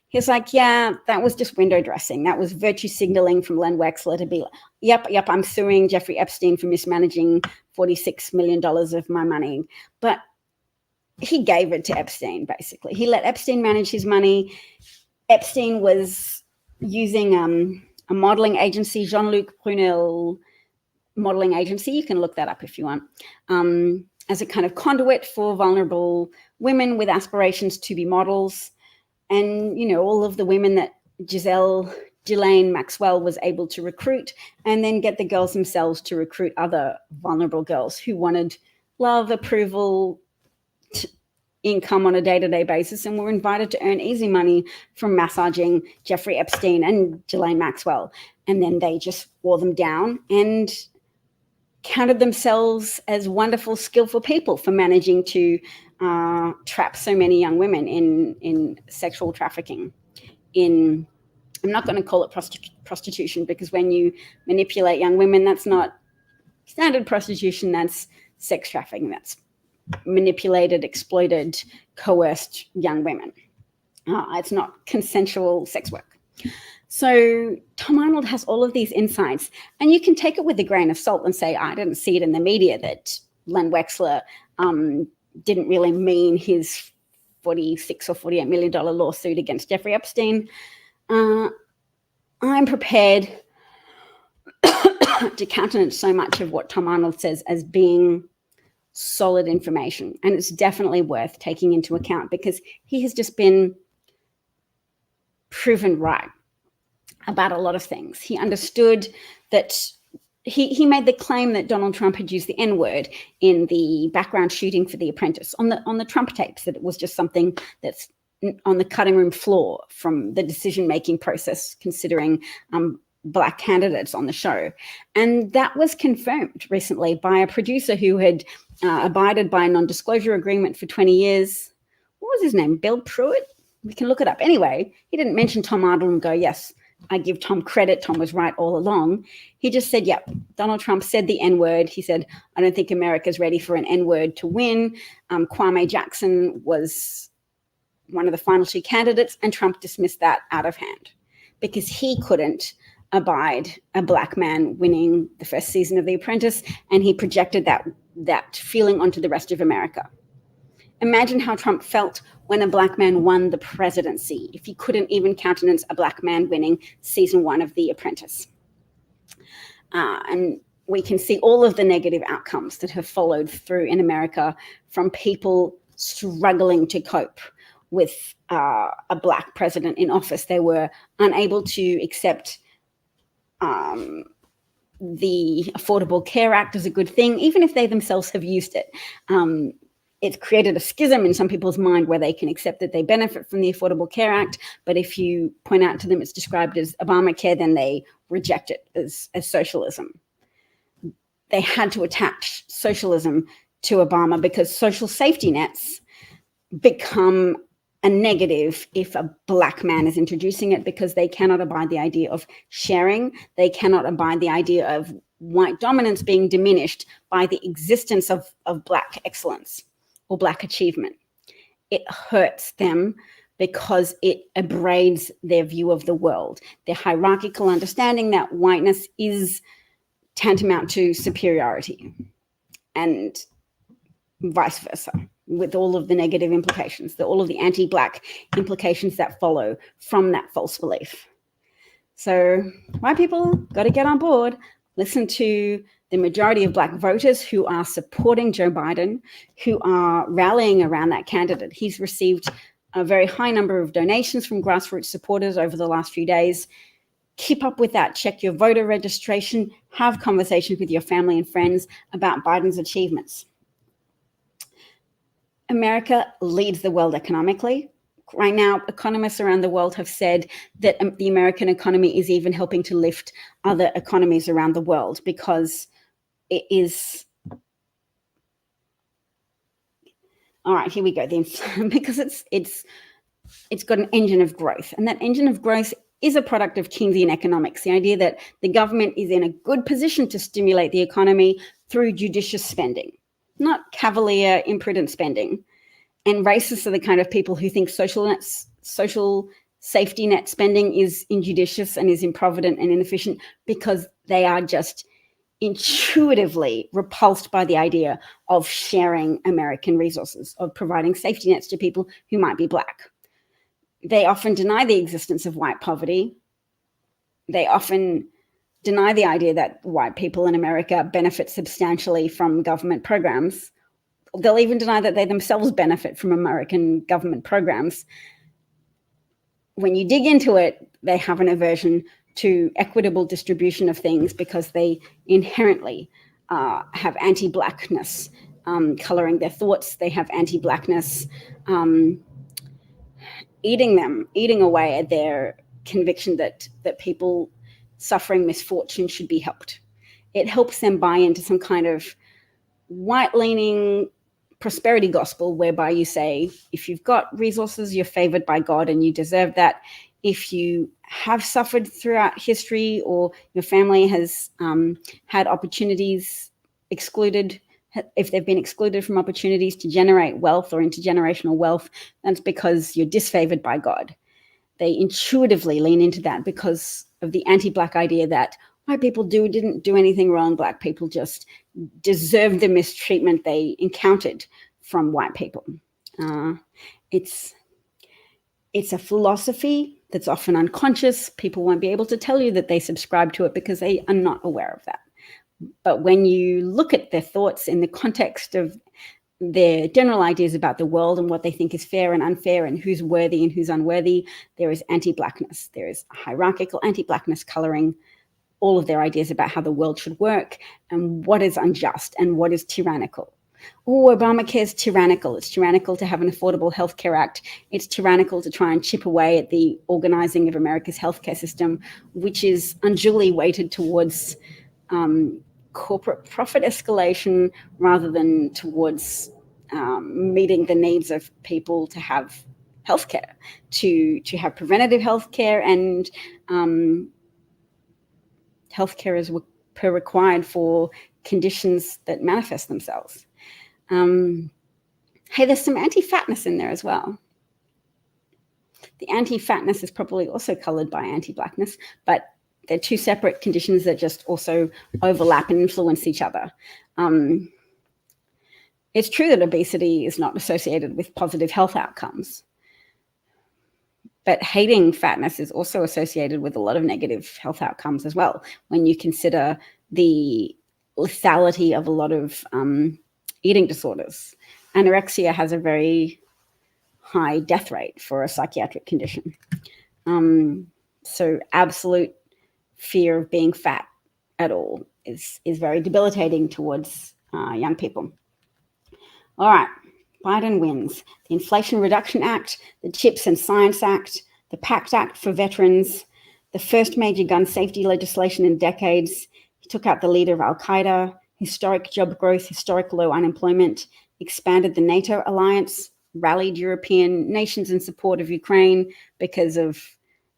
he was like, yeah, that was just window dressing. That was virtue signaling from Len Wexler to be like, yep, I'm suing Jeffrey Epstein for mismanaging $46 million of my money. But he gave it to Epstein, basically. He let Epstein manage his money. Epstein was using a modeling agency, Jean-Luc Brunel modeling agency. You can look that up if you want, as a kind of conduit for vulnerable women with aspirations to be models. And, you know, all of the women that Ghislaine Maxwell was able to recruit, and then get the girls themselves to recruit other vulnerable girls who wanted love, approval, income on a day-to-day basis, and were invited to earn easy money from massaging Jeffrey Epstein and Ghislaine Maxwell. And then they just wore them down and counted themselves as wonderful, skillful people for managing to trap so many young women in sexual trafficking. I'm not going to call it prostitution, because when you manipulate young women, that's not standard prostitution, that's sex trafficking. That's manipulated, exploited, coerced young women. It's not consensual sex work. So Tom Arnold has all of these insights, and you can take it with a grain of salt and say, I didn't see it in the media that Len Wexler didn't really mean his $46 or $48 million lawsuit against Jeffrey Epstein. I'm prepared to countenance so much of what Tom Arnold says as being solid information. And it's definitely worth taking into account, because he has just been proven right about a lot of things. He understood that he made the claim that Donald Trump had used the N-word in the background shooting for The Apprentice on the Trump tapes, that it was just something that's on the cutting room floor from the decision-making process, considering Black candidates on the show. And that was confirmed recently by a producer who had abided by a non-disclosure agreement for 20 years. What was his name? Bill Pruitt? We can look it up. Anyway, he didn't mention Tom Arnold and go, yes, I give Tom credit. Tom was right all along. He just said, yep, Donald Trump said the N-word. He said, I don't think America's ready for an N-word to win. Kwame Jackson was one of the final two candidates, and Trump dismissed that out of hand because he couldn't abide a Black man winning the first season of The Apprentice, and he projected that feeling onto the rest of America. Imagine how Trump felt when a Black man won the presidency, if he couldn't even countenance a Black man winning season 1 of The Apprentice. And we can see all of the negative outcomes that have followed through in America, from people struggling to cope with a Black president in office. They were unable to accept the Affordable Care Act as a good thing, even if they themselves have used it. it's created a schism in some people's mind where they can accept that they benefit from the Affordable Care Act, but if you point out to them it's described as Obamacare, then they reject it as socialism. They had to attach socialism to Obama because social safety nets become a negative if a black man is introducing it, because they cannot abide the idea of sharing. They cannot abide the idea of white dominance being diminished by the existence of black excellence or black achievement. It hurts them because it abrades their view of the world, their hierarchical understanding that whiteness is tantamount to superiority, and vice versa, with all of the negative implications, all of the anti-black implications that follow from that false belief. So white people got to get on board, listen to the majority of black voters who are supporting Joe Biden, who are rallying around that candidate. He's received a very high number of donations from grassroots supporters over the last few days. Keep up with that. Check your voter registration. Have conversations with your family and friends about Biden's achievements. America leads the world economically. Right now, economists around the world have said that the American economy is even helping to lift other economies around the world because it is. All right, here we go. Because it's got an engine of growth, and that engine of growth is a product of Keynesian economics. The idea that the government is in a good position to stimulate the economy through judicious spending, not cavalier, imprudent spending. And racists are the kind of people who think social safety net spending is injudicious and is improvident and inefficient because they are just intuitively repulsed by the idea of sharing American resources, of providing safety nets to people who might be black. They often deny the existence of white poverty. They often deny the idea that white people in America benefit substantially from government programs. They'll even deny that they themselves benefit from American government programs. When you dig into it, they have an aversion to equitable distribution of things because they inherently have anti-blackness coloring their thoughts. They have anti-blackness eating away at their conviction that people suffering misfortune should be helped. It helps them buy into some kind of white-leaning prosperity gospel whereby you say, if you've got resources, you're favored by God and you deserve that. If you have suffered throughout history or your family has had opportunities excluded, if they've been excluded from opportunities to generate wealth or intergenerational wealth, that's because you're disfavored by God. They intuitively lean into that because of the anti-black idea that white people didn't do anything wrong. Black people just deserve the mistreatment they encountered from white people. It's a philosophy that's often unconscious. People won't be able to tell you that they subscribe to it because they are not aware of that. But when you look at their thoughts in the context of their general ideas about the world and what they think is fair and unfair and who's worthy and who's unworthy, there is anti-blackness. There is hierarchical anti-blackness coloring all of their ideas about how the world should work and what is unjust and what is tyrannical. Oh, Obamacare is tyrannical. It's tyrannical to have an Affordable Health Care Act. It's tyrannical to try and chip away at the organizing of America's healthcare system, which is unduly weighted towards corporate profit escalation rather than towards meeting the needs of people to have healthcare, to have preventative healthcare and healthcare is required for conditions that manifest themselves. Hey, there's some anti-fatness in there as well. The anti-fatness is probably also colored by anti-blackness, but they're two separate conditions that just also overlap and influence each other. It's true that obesity is not associated with positive health outcomes, but hating fatness is also associated with a lot of negative health outcomes as well. When you consider the lethality of a lot of eating disorders, anorexia has a very high death rate for a psychiatric condition. So absolute fear of being fat at all is very debilitating towards young people. All right, Biden wins. The Inflation Reduction Act, the CHIPS and Science Act, the PACT Act for veterans, the first major gun safety legislation in decades. He took out the leader of Al-Qaeda, historic job growth, historic low unemployment, expanded the NATO alliance, rallied European nations in support of Ukraine because of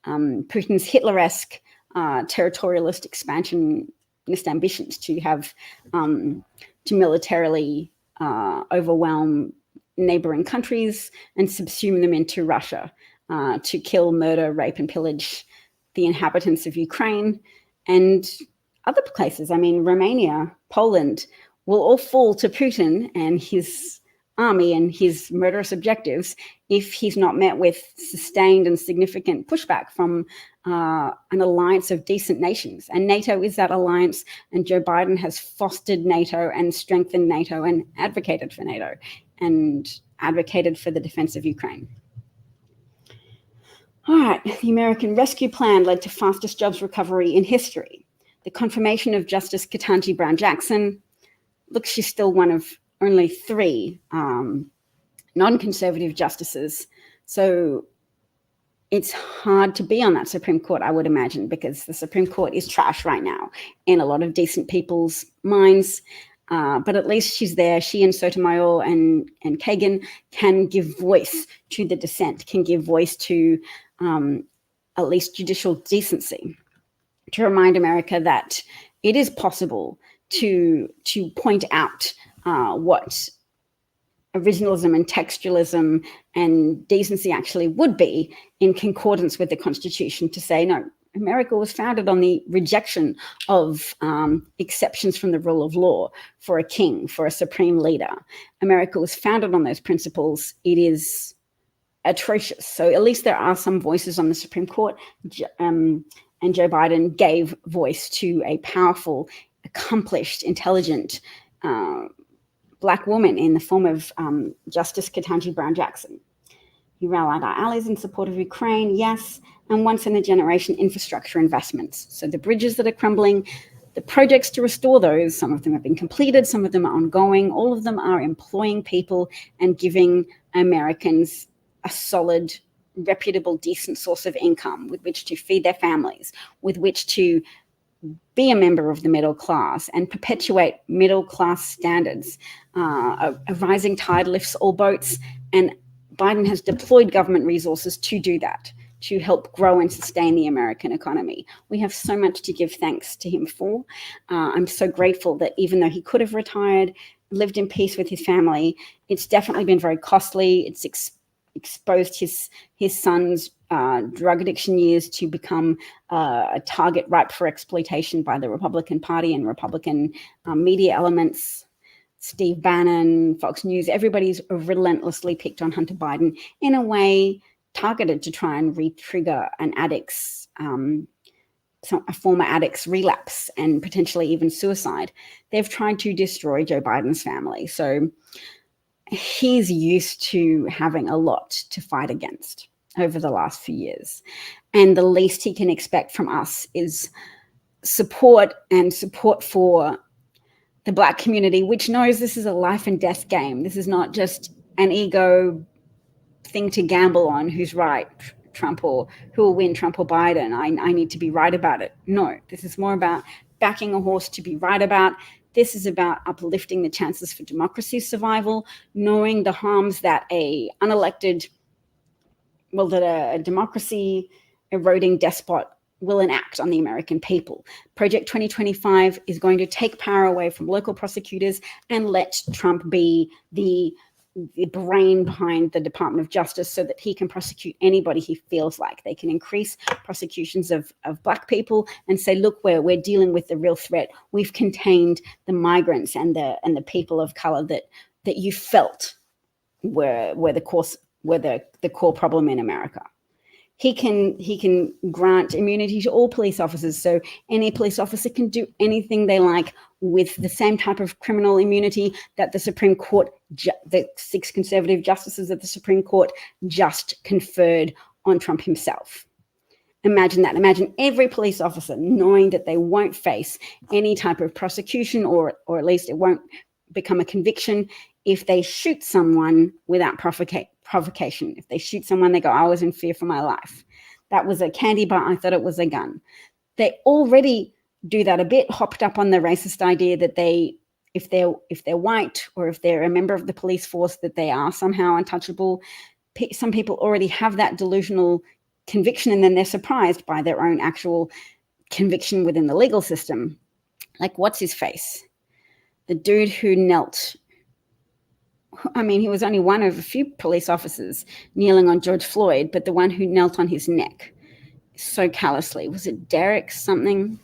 Putin's Hitler-esque territorialist expansionist ambitions to have to militarily overwhelm neighboring countries and subsume them into Russia, to kill, murder, rape, and pillage the inhabitants of Ukraine and other places. I mean, Romania, Poland will all fall to Putin and his army and his murderous objectives if he's not met with sustained and significant pushback from an alliance of decent nations. And NATO is that alliance, and Joe Biden has fostered NATO and strengthened NATO and advocated for NATO and advocated for the defense of Ukraine. All right, the American Rescue Plan led to fastest jobs recovery in history. The confirmation of Justice Ketanji Brown Jackson. Look, she's still one of only 3 non-conservative justices. So it's hard to be on that Supreme Court, I would imagine, because the Supreme Court is trash right now in a lot of decent people's minds. But at least she's there. She and Sotomayor and Kagan can give voice to the dissent, can give voice to at least judicial decency, to remind America that it is possible to point out what originalism and textualism and decency actually would be in concordance with the Constitution, to say, no, America was founded on the rejection of exceptions from the rule of law for a king, for a supreme leader. America was founded on those principles. It is atrocious. So at least there are some voices on the Supreme Court, and Joe Biden gave voice to a powerful, accomplished, intelligent Black woman in the form of Justice Ketanji Brown Jackson. He rallied our allies in support of Ukraine, yes, and once-in-a-generation infrastructure investments. So the bridges that are crumbling, the projects to restore those, some of them have been completed, some of them are ongoing, all of them are employing people and giving Americans a solid, reputable, decent source of income with which to feed their families, with which to be a member of the middle class and perpetuate middle class standards. A rising tide lifts all boats, and Biden has deployed government resources to do that, to help grow and sustain the American economy. We have so much to give thanks to him for. I'm so grateful that even though he could have retired, lived in peace with his family, it's definitely been very costly. It's exposed his son's drug addiction years to become a target ripe for exploitation by the Republican Party and Republican media elements. Steve Bannon, Fox News, everybody's relentlessly picked on Hunter Biden in a way targeted to try and re-trigger an addict's, a former addict's relapse and potentially even suicide. They've tried to destroy Joe Biden's family. So he's used to having a lot to fight against over the last few years. And the least he can expect from us is support for the Black community, which knows this is a life and death game. This is not just an ego thing to gamble on who's right, Trump, or who will win, Trump or Biden. I need to be right about it. No, this is more about backing a horse to be right about. This is about uplifting the chances for democracy's survival, knowing the harms that a democracy eroding despot will enact on the American people. Project 2025 is going to take power away from local prosecutors and let Trump be the brain behind the Department of Justice so that he can prosecute anybody he feels like. They can increase prosecutions of Black people and say, look, we're dealing with the real threat. We've contained the migrants and the people of color that you felt were the core problem in America. He can grant immunity to all police officers, so any police officer can do anything they like with the same type of criminal immunity that the Supreme Court, the 6 conservative justices of the Supreme Court just conferred on Trump himself. Imagine that. Imagine every police officer knowing that they won't face any type of prosecution, or at least it won't become a conviction if they shoot someone without provocation. If they shoot someone, they go, I was in fear for my life. That was a candy bar. I thought it was a gun. They already do that a bit, hopped up on the racist idea that if they're white or if they're a member of the police force, that they are somehow untouchable. Some people already have that delusional conviction, and then they're surprised by their own actual conviction within the legal system. Like, what's his face? The dude who knelt. I mean, he was only one of a few police officers kneeling on George Floyd, but the one who knelt on his neck so callously. Was it Derek something?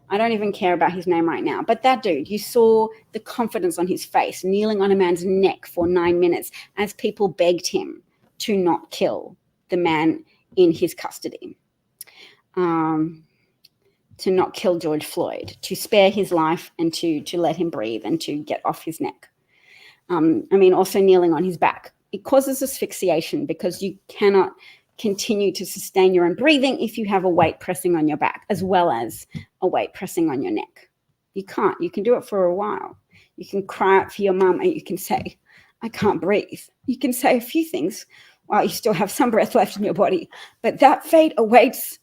I don't even care about his name right now. But that dude, you saw the confidence on his face, kneeling on a man's neck for 9 minutes as people begged him to not kill the man in his custody, to not kill George Floyd, to spare his life and to let him breathe and to get off his neck. I mean, also kneeling on his back. It causes asphyxiation because you cannot continue to sustain your own breathing if you have a weight pressing on your back as well as a weight pressing on your neck. You can't. You can do it for a while. You can cry out for your mum and you can say, I can't breathe. You can say a few things while you still have some breath left in your body. But that fate awaits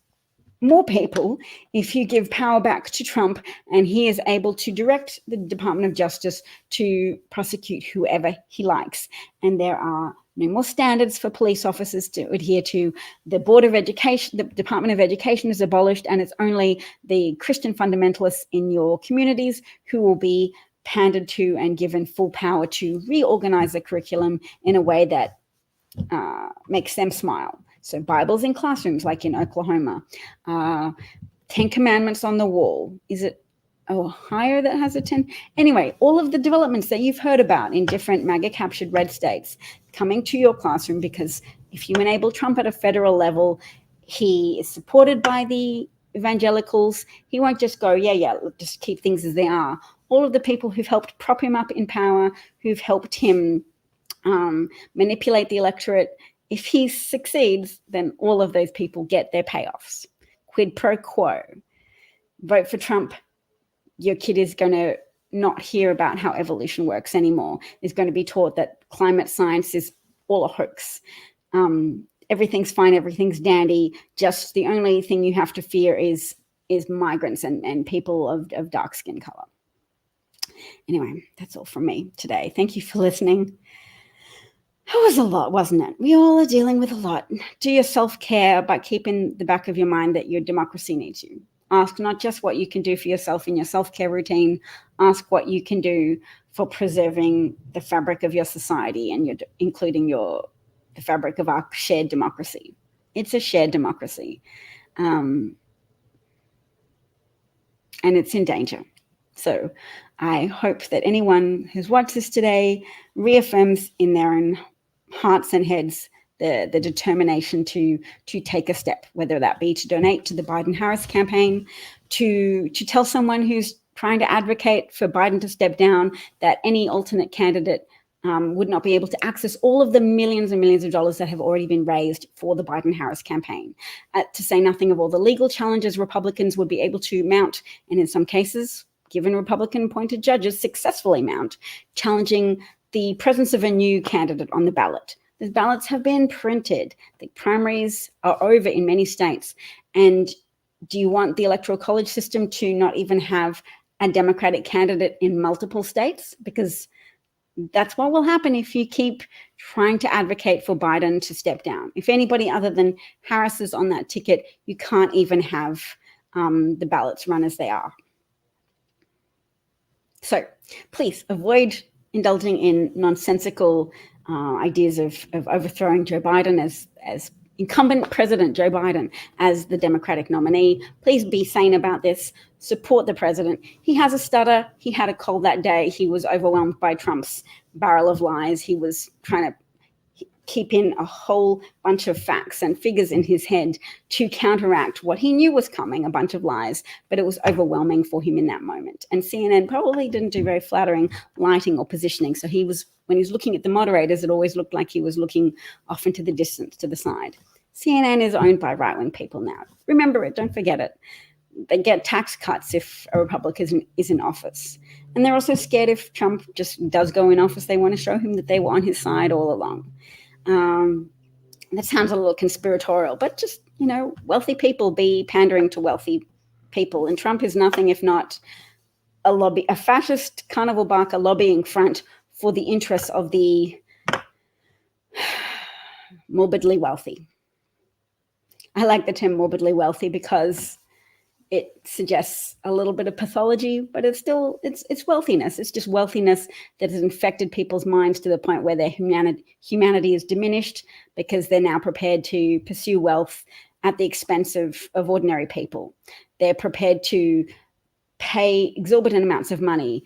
more people if you give power back to Trump and he is able to direct the Department of Justice to prosecute whoever he likes. And there are no more standards for police officers to adhere to. The Board of Education, the Department of Education is abolished, and it's only the Christian fundamentalists in your communities who will be pandered to and given full power to reorganize the curriculum in a way that makes them smile. So Bibles in classrooms, like in Oklahoma, 10 Commandments on the wall. Is it Ohio that has a 10? Anyway, all of the developments that you've heard about in different MAGA-captured red states coming to your classroom, because if you enable Trump at a federal level, he is supported by the evangelicals. He won't just go, just keep things as they are. All of the people who've helped prop him up in power, who've helped him manipulate the electorate, if he succeeds, then all of those people get their payoffs. Quid pro quo. Vote for Trump. Your kid is going to not hear about how evolution works anymore. Is going to be taught that climate science is all a hoax. Everything's fine. Everything's dandy. Just the only thing you have to fear is migrants and people of dark skin color. Anyway, that's all from me today. Thank you for listening. It was a lot, wasn't it? We all are dealing with a lot. Do your self-care by keeping the back of your mind that your democracy needs you. Ask not just what you can do for yourself in your self-care routine. Ask what you can do for preserving the fabric of your society and including the fabric of our shared democracy. It's a shared democracy. And it's in danger. So I hope that anyone who's watched this today reaffirms in their own hearts and heads the determination to take a step, whether that be to donate to the Biden-Harris campaign, to tell someone who's trying to advocate for Biden to step down that any alternate candidate would not be able to access all of the millions and millions of dollars that have already been raised for the Biden-Harris campaign, to say nothing of all the legal challenges Republicans would be able to mount, and in some cases, given Republican-appointed judges, successfully mount, challenging the presence of a new candidate on the ballot. The ballots have been printed. The primaries are over in many states. And do you want the Electoral College system to not even have a Democratic candidate in multiple states? Because that's what will happen if you keep trying to advocate for Biden to step down. If anybody other than Harris is on that ticket, you can't even have the ballots run as they are. So please avoid indulging in nonsensical ideas of overthrowing Joe Biden as incumbent President Joe Biden as the Democratic nominee. Please be sane about this. Support the president. He has a stutter. He had a cold that day. He was overwhelmed by Trump's barrel of lies. He was trying to keep in a whole bunch of facts and figures in his head to counteract what he knew was coming, a bunch of lies, but it was overwhelming for him in that moment. And CNN probably didn't do very flattering lighting or positioning. So when he was looking at the moderators, it always looked like he was looking off into the distance to the side. CNN is owned by right-wing people now. Remember it, don't forget it. they get tax cuts if a Republican is in office. And they're also scared if Trump just does go in office, they want to show him that they were on his side all along. That sounds a little conspiratorial, but just, wealthy people be pandering to wealthy people. And Trump is nothing if not a fascist carnival barker lobbying front for the interests of the morbidly wealthy. I like the term morbidly wealthy because it suggests a little bit of pathology, but it's wealthiness. It's just wealthiness that has infected people's minds to the point where their humanity is diminished because they're now prepared to pursue wealth at the expense of ordinary people. They're prepared to pay exorbitant amounts of money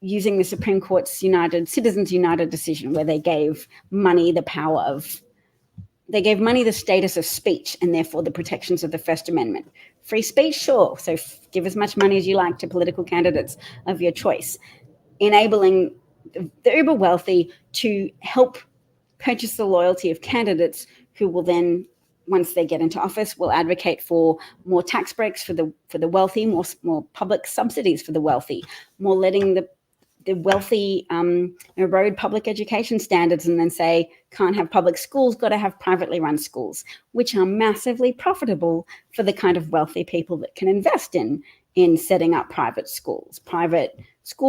using the Supreme Court's Citizens United decision, where they gave money the status of speech and therefore the protections of the First Amendment. Free speech, sure. So give as much money as you like to political candidates of your choice, enabling the uber wealthy to help purchase the loyalty of candidates who will then, once they get into office, will advocate for more tax breaks for the wealthy, more public subsidies for the wealthy, more letting the wealthy erode public education standards and then say, can't have public schools, got to have privately run schools, which are massively profitable for the kind of wealthy people that can invest in setting up private schools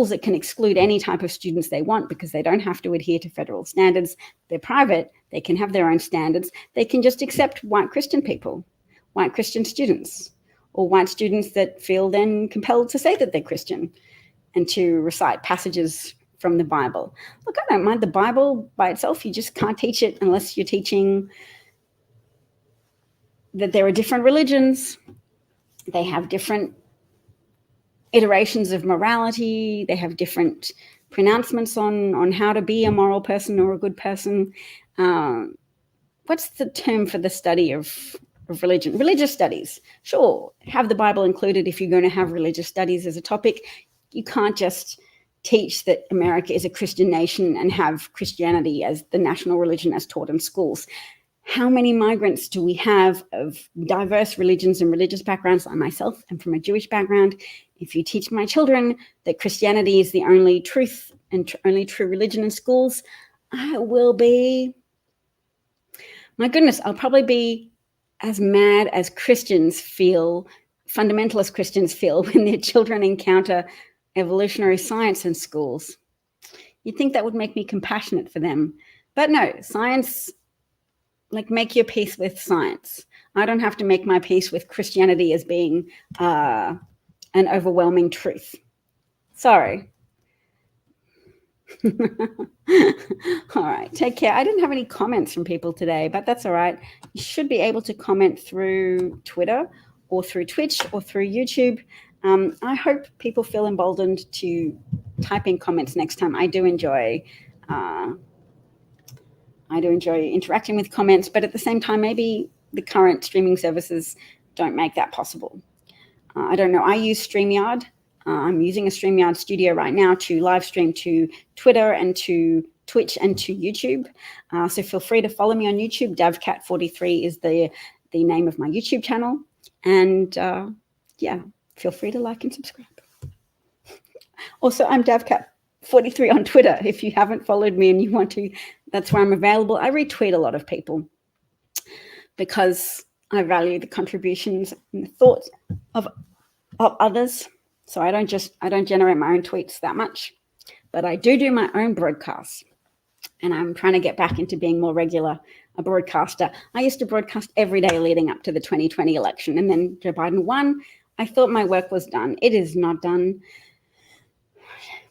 that can exclude any type of students they want because they don't have to adhere to federal standards. They're private. They can have their own standards. They can just accept white Christian people, white Christian students, or white students that feel then compelled to say that they're Christian and to recite passages from the Bible. Look, I don't mind the Bible by itself. You just can't teach it unless you're teaching that there are different religions. They have different iterations of morality. They have different pronouncements on how to be a moral person or a good person. What's the term for the study of religion? Religious studies. Sure, have the Bible included if you're going to have religious studies as a topic. You can't just teach that America is a Christian nation and have Christianity as the national religion as taught in schools. How many migrants do we have of diverse religions and religious backgrounds? I myself am from a Jewish background. If you teach my children that Christianity is the only truth and only true religion in schools, I will be, my goodness, I'll probably be as mad as Christians feel, fundamentalist Christians feel when their children encounter evolutionary science in schools. You'd think that would make me compassionate for them. But no, science, make your peace with science. I don't have to make my peace with Christianity as being an overwhelming truth. Sorry. All right, take care. I didn't have any comments from people today, but that's all right. You should be able to comment through Twitter or through Twitch or through YouTube. I hope people feel emboldened to type in comments next time. I do enjoy interacting with comments, but at the same time, maybe the current streaming services don't make that possible. I don't know. I use StreamYard. I'm using a StreamYard studio right now to live stream to Twitter and to Twitch and to YouTube. So feel free to follow me on YouTube. DavCat43 is the name of my YouTube channel. And feel free to like and subscribe. Also, I'm DavCat43 on Twitter. If you haven't followed me and you want to, that's where I'm available. I retweet a lot of people because I value the contributions and the thoughts of others. So I don't generate my own tweets that much, but I do my own broadcasts. And I'm trying to get back into being more regular a broadcaster. I used to broadcast every day leading up to the 2020 election. And then Joe Biden won. I thought my work was done. It is not done,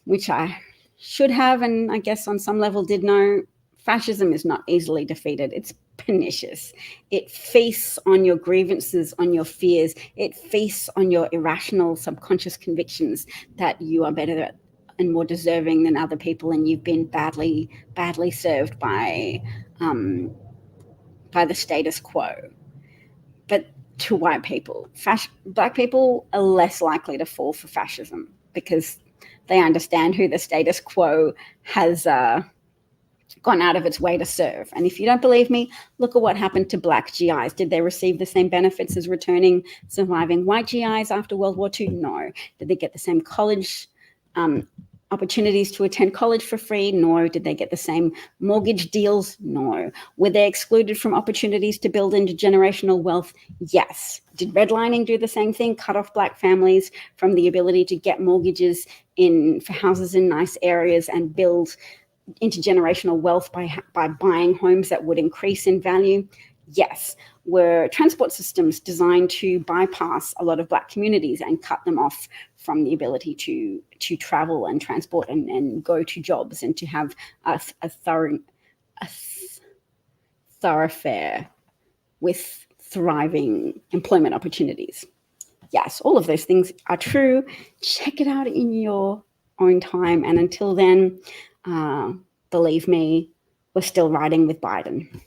which I should have, and I guess on some level did know. Fascism is not easily defeated. It's pernicious. It feasts on your grievances, on your fears. It feasts on your irrational subconscious convictions that you are better and more deserving than other people, and you've been badly served by the status quo. But to white people, black people are less likely to fall for fascism because they understand who the status quo has gone out of its way to serve. And if you don't believe me, look at what happened to black GIs. Did they receive the same benefits as returning surviving white GIs after World War II? No. Did they get the same college opportunities to attend college for free? No. Did they get the same mortgage deals? No. Were they excluded from opportunities to build intergenerational wealth? Yes. Did redlining do the same thing? Cut off black families from the ability to get mortgages for houses in nice areas and build intergenerational wealth by buying homes that would increase in value? Yes. Were transport systems designed to bypass a lot of black communities and cut them off from the ability to travel and transport and go to jobs and to have a thoroughfare with thriving employment opportunities? Yes, all of those things are true. Check it out in your own time. And until then, believe me, we're still riding with Biden.